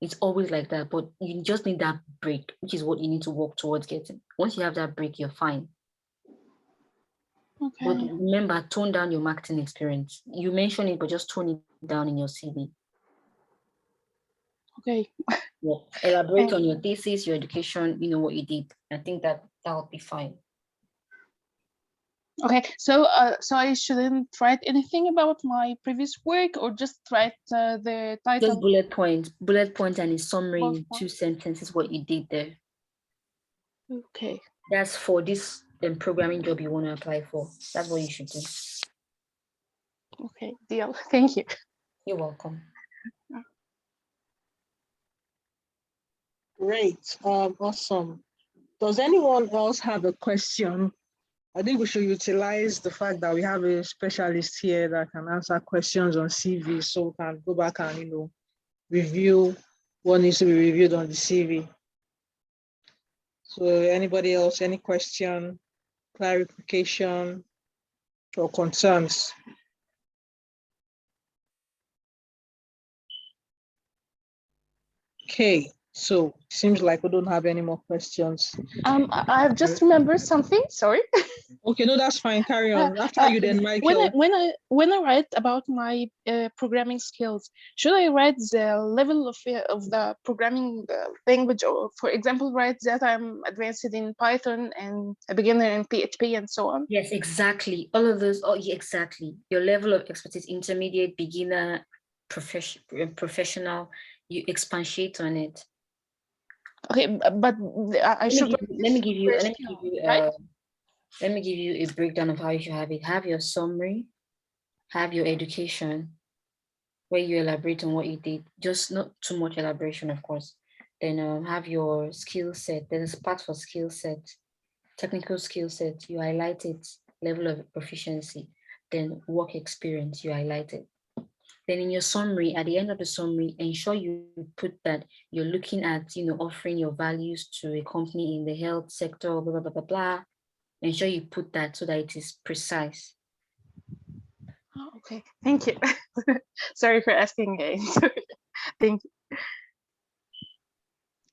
C: It's always like that. But you just need that break, which is what you need to work towards getting. Once you have that break, you're fine. But
F: Okay.
C: remember, tone down your marketing experience. You mentioned it, but just tone it down in your CV.
F: Okay.
C: Yeah. Elaborate on your thesis, your education, what you did. I think that'll be fine.
F: Okay, so so I shouldn't write anything about my previous work, or just write the
C: Just
F: title.
C: bullet point and a summary
F: Bullet
C: in
F: point.
C: 2 sentences what you did there.
F: Okay.
C: That's for this programming job you want to apply for. That's what you should do.
F: Okay, deal. Thank you.
C: You're welcome.
A: Great. Awesome. Does anyone else have a question? I think we should utilize the fact that we have a specialist here that can answer questions on CV, so we can go back and review what needs to be reviewed on the CV. So anybody else, any question, clarification, or concerns? Okay, so seems like we don't have any more questions.
F: I've just remembered something. Sorry.
A: Okay, no, that's fine. Carry on. After you, then Michael.
F: When I write about my programming skills, should I write the level of the programming language, or, for example, write that I'm advanced in Python and a beginner in PHP and so on?
C: Yes, exactly. All of those. Oh, yeah, exactly. Your level of expertise: intermediate, beginner, professional. You expatiate on it.
F: Okay, but I should.
C: Let me give you
F: right?
C: Let me give you a breakdown of how you should have it. Have your summary, have your education, where you elaborate on what you did. Just not too much elaboration, of course. Then have your skill set. There's a part for skill set, technical skill set. You highlight it, level of proficiency. Then work experience, you highlight it. Then in your summary, at the end of the summary, ensure you put that you're looking at, offering your values to a company in the health sector, blah, blah, blah, blah, blah. Ensure you put that so that it is precise.
F: Oh, okay, thank you. Sorry for asking again. Thank you.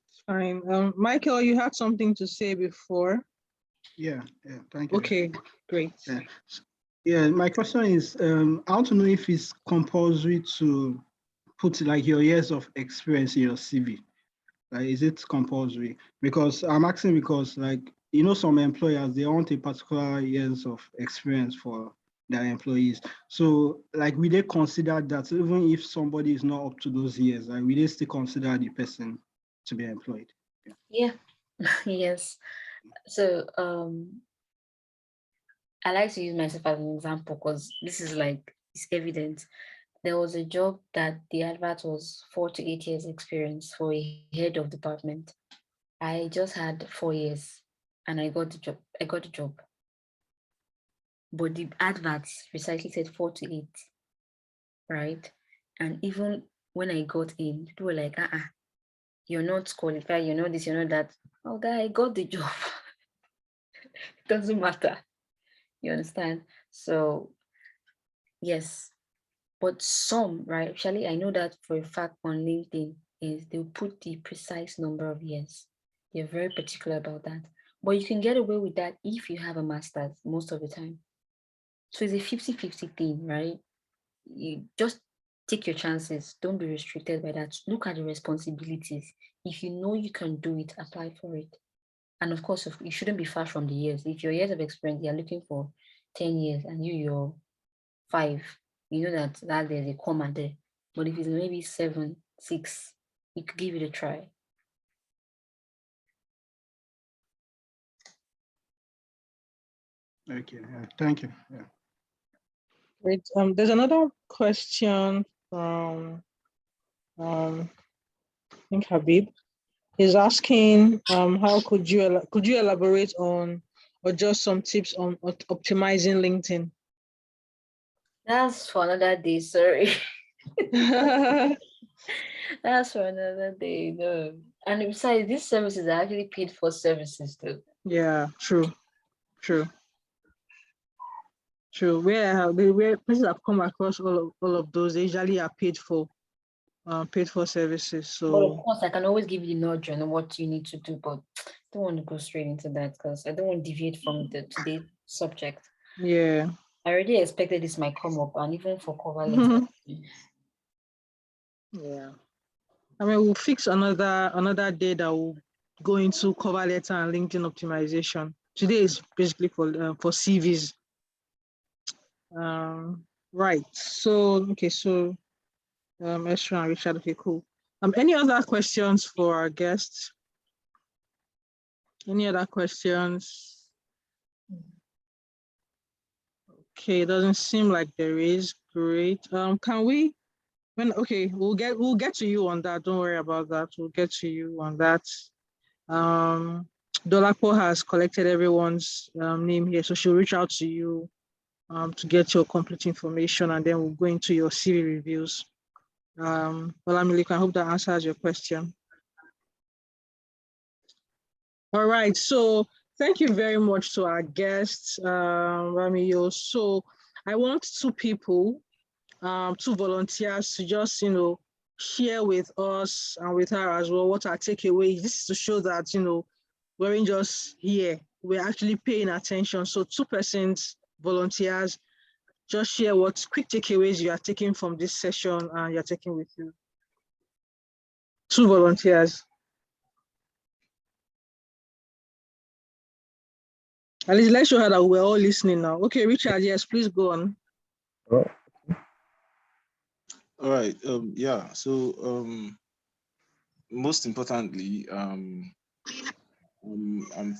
A: It's fine. Michael, you had something to say before.
G: Yeah, thank you.
A: Okay, great.
G: Yeah, my question is, I want to know if it's compulsory to put like your years of experience in your CV. Like, is it compulsory? Because I'm asking because, like, some employers, they want a particular years of experience for their employees. So, like, will they consider that even if somebody is not up to those years, like, will they still consider the person to be employed?
C: Yeah. Yes. So I like to use myself as an example because this is like, it's evident. There was a job that the advert was 4 to 8 years experience for a head of department. I just had 4 years and I got the job. But the adverts precisely said 4 to 8, right? And even when I got in, people were like, you're not qualified, you're not this, you're not that. Oh, guy, I got the job. It doesn't matter. You understand? So, yes. But some, right? Actually, I know that for a fact on LinkedIn is they'll put the precise number of years. They're very particular about that. But you can get away with that if you have a master's most of the time. So it's a 50-50 thing, right? You just take your chances. Don't be restricted by that. Look at the responsibilities. If you know you can do it, apply for it. And of course, you shouldn't be far from the years. If your years of experience, you're looking for 10 years and you're 5, you know that there's a comma there. But if it's maybe 7, 6, you could give it a try.
G: Okay, thank you. Yeah.
A: Great. There's another question from I think Habib. He's asking, how could you elaborate on or just some tips on optimizing LinkedIn?
C: That's for another day, sorry. That's for another day, no. And besides, these services are actually paid for services too.
A: Yeah, true. Where places have come across all of those, they usually are paid for services. So,
C: but of course, I can always give you the nudge on what you need to do, but I don't want to go straight into that because I don't want to deviate from the today's subject.
A: yeah.
C: I already expected this might come up, and even for cover letter.
A: Yeah. I mean, we'll fix another day that will go into cover letter and LinkedIn optimization. Today is basically for CVs. Right. So okay. So Esther and Richard. Okay, cool. Any other questions for our guests? Any other questions? Okay, it doesn't seem like there is. Great. Can we? Okay, we'll get to you on that. Don't worry about that. We'll get to you on that. Dolapo has collected everyone's name here, so she'll reach out to you to get your complete information, and then we'll go into your CV reviews. Olamide, I hope that answers your question. All right, so thank you very much to our guests, Ramiyo. So I want two people, two volunteers to just, share with us and with her as well what our takeaway is. This is to show that, we aren't just here, we're actually paying attention. So two persons, volunteers, just share what quick takeaways you are taking from this session and you're taking with you. Two volunteers. At least let's show her that we're all listening now. Okay, Richard, yes, please go on.
E: All right. Yeah. So most importantly, I'm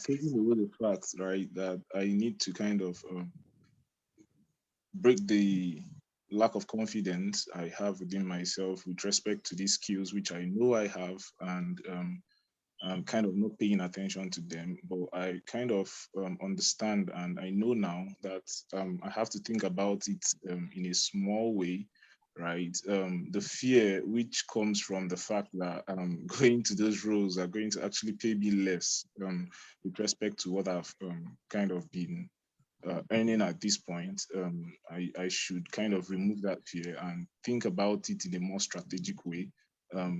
E: taking away the fact, right, that I need to kind of break the lack of confidence I have within myself with respect to these skills, which I know I have, and I'm kind of not paying attention to them. But I kind of understand, and I know now that I have to think about it in a small way, right? The fear which comes from the fact that going to those roles are going to actually pay me less with respect to what I've kind of been earning at this point, I should kind of remove that fear and think about it in a more strategic way.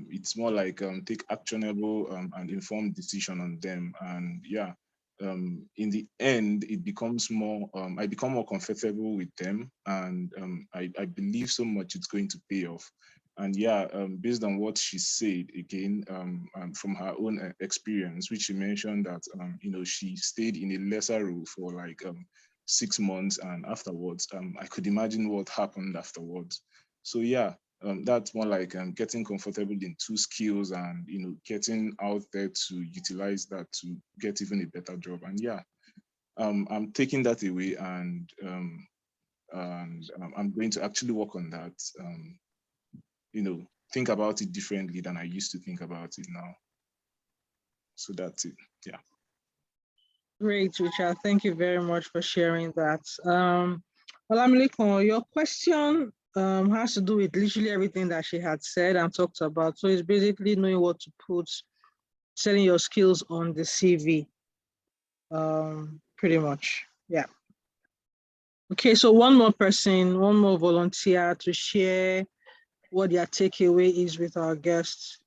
E: It's more like take actionable and informed decision on them. And yeah, in the end, it becomes more, I become more comfortable with them. And I believe so much it's going to pay off. And yeah, based on what she said again, from her own experience, which she mentioned that, she stayed in a lesser role for like 6 months, and afterwards I could imagine what happened afterwards. So yeah, that's more like getting comfortable in two skills, and getting out there to utilize that to get even a better job. And yeah, I'm taking that away, and I'm going to actually work on that. Think about it differently than I used to think about it now. So that's it. Yeah.
A: Great, Richard. Thank you very much for sharing that. Olamide, your question has to do with literally everything that she had said and talked about. So it's basically knowing what to put, selling your skills on the CV, pretty much. Yeah. Okay, so one more person, one more volunteer to share what their takeaway is with our guests.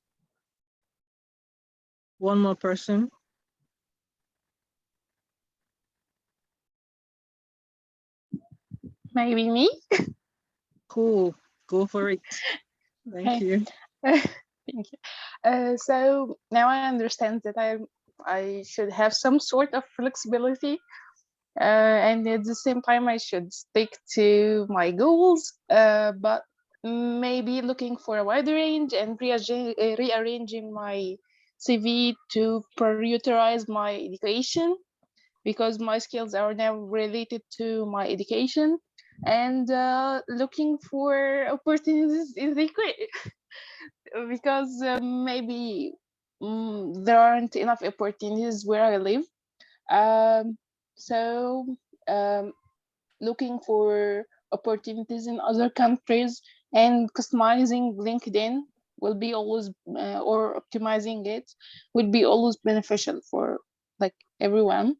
A: One more person.
F: Maybe me.
A: Cool, go for it. Thank you.
F: Thank you. So now I understand that I should have some sort of flexibility, and at the same time I should stick to my goals, but maybe looking for a wider range and rearranging my CV to prioritize my education, because my skills are now related to my education, and looking for opportunities in the because maybe there aren't enough opportunities where I live. So looking for opportunities in other countries and customizing LinkedIn will be always, or optimizing it would be always beneficial for like everyone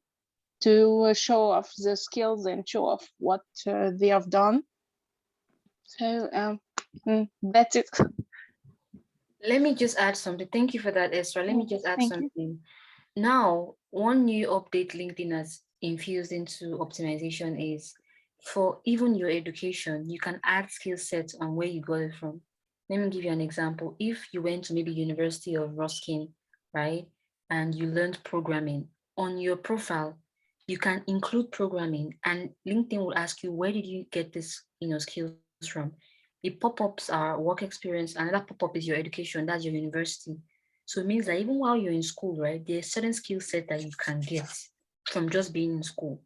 F: to show off the skills and show off what they have done. So that's it.
C: Let me just add something. Thank you for that, Esther. Let me just add
F: Thank you.
C: something. Now, one new update LinkedIn has infused into optimization is for even your education, you can add skill sets on where you got it from. Let me give you an example. If you went to maybe University of Ruskin, right, and you learned programming, on your profile, you can include programming, and LinkedIn will ask you, where did you get this, skills from? The pop-ups are work experience. Another pop-up is your education, that's your university. So it means that even while you're in school, right, there's certain skill set that you can get from just being in school.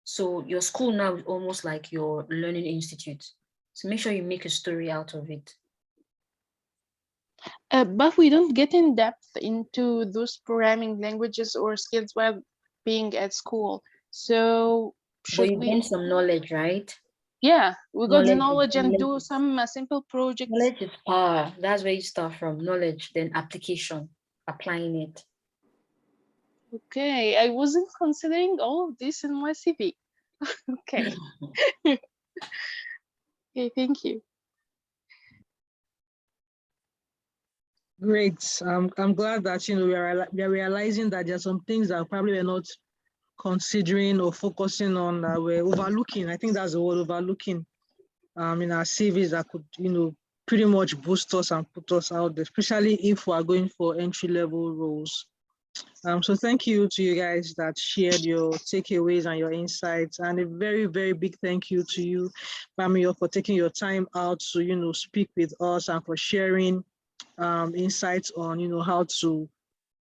C: So your school now is almost like your learning institute. So make sure you make a story out of it.
F: But we don't get in depth into those programming languages or skills while being at school. So
C: But
F: should
C: you
F: we?
C: gain some knowledge, right?
F: Yeah, we got the knowledge and
C: knowledge
F: do
C: is-
F: some simple projects.
C: Knowledge is power. That's where you start from. Knowledge, then application, applying it.
F: Okay, I wasn't considering all of this in my CV. Okay. Okay, thank you.
A: Great. I'm glad that we are realizing that there are some things that probably we're not considering or focusing on that we're overlooking. I think that's the word, overlooking. In our CVs that could pretty much boost us and put us out there, especially if we are going for entry-level roles. So thank you to you guys that shared your takeaways and your insights, and a very, very big thank you to you, Bamio, for taking your time out to speak with us and for sharing insights on how to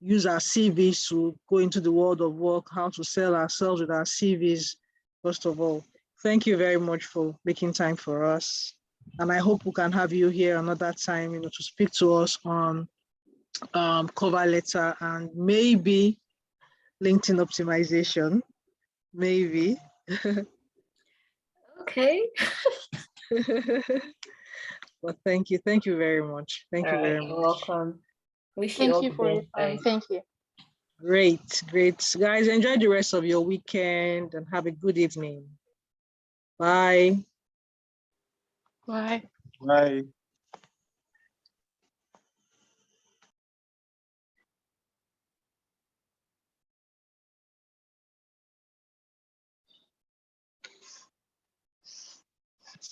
A: use our CVs to go into the world of work, how to sell ourselves with our CVs. First of all, thank you very much for making time for us. And I hope we can have you here another time, to speak to us on cover letter and maybe LinkedIn optimization, maybe.
C: Okay.
A: But thank you very much. Thank you very
C: You're
A: much.
C: welcome. Wish you
F: Thank
C: all
F: you
C: the
F: for your
C: best.
F: time.
C: Bye.
F: Thank you.
A: Great. Guys, enjoy the rest of your weekend and have a good evening. Bye.
F: Bye.
E: Bye.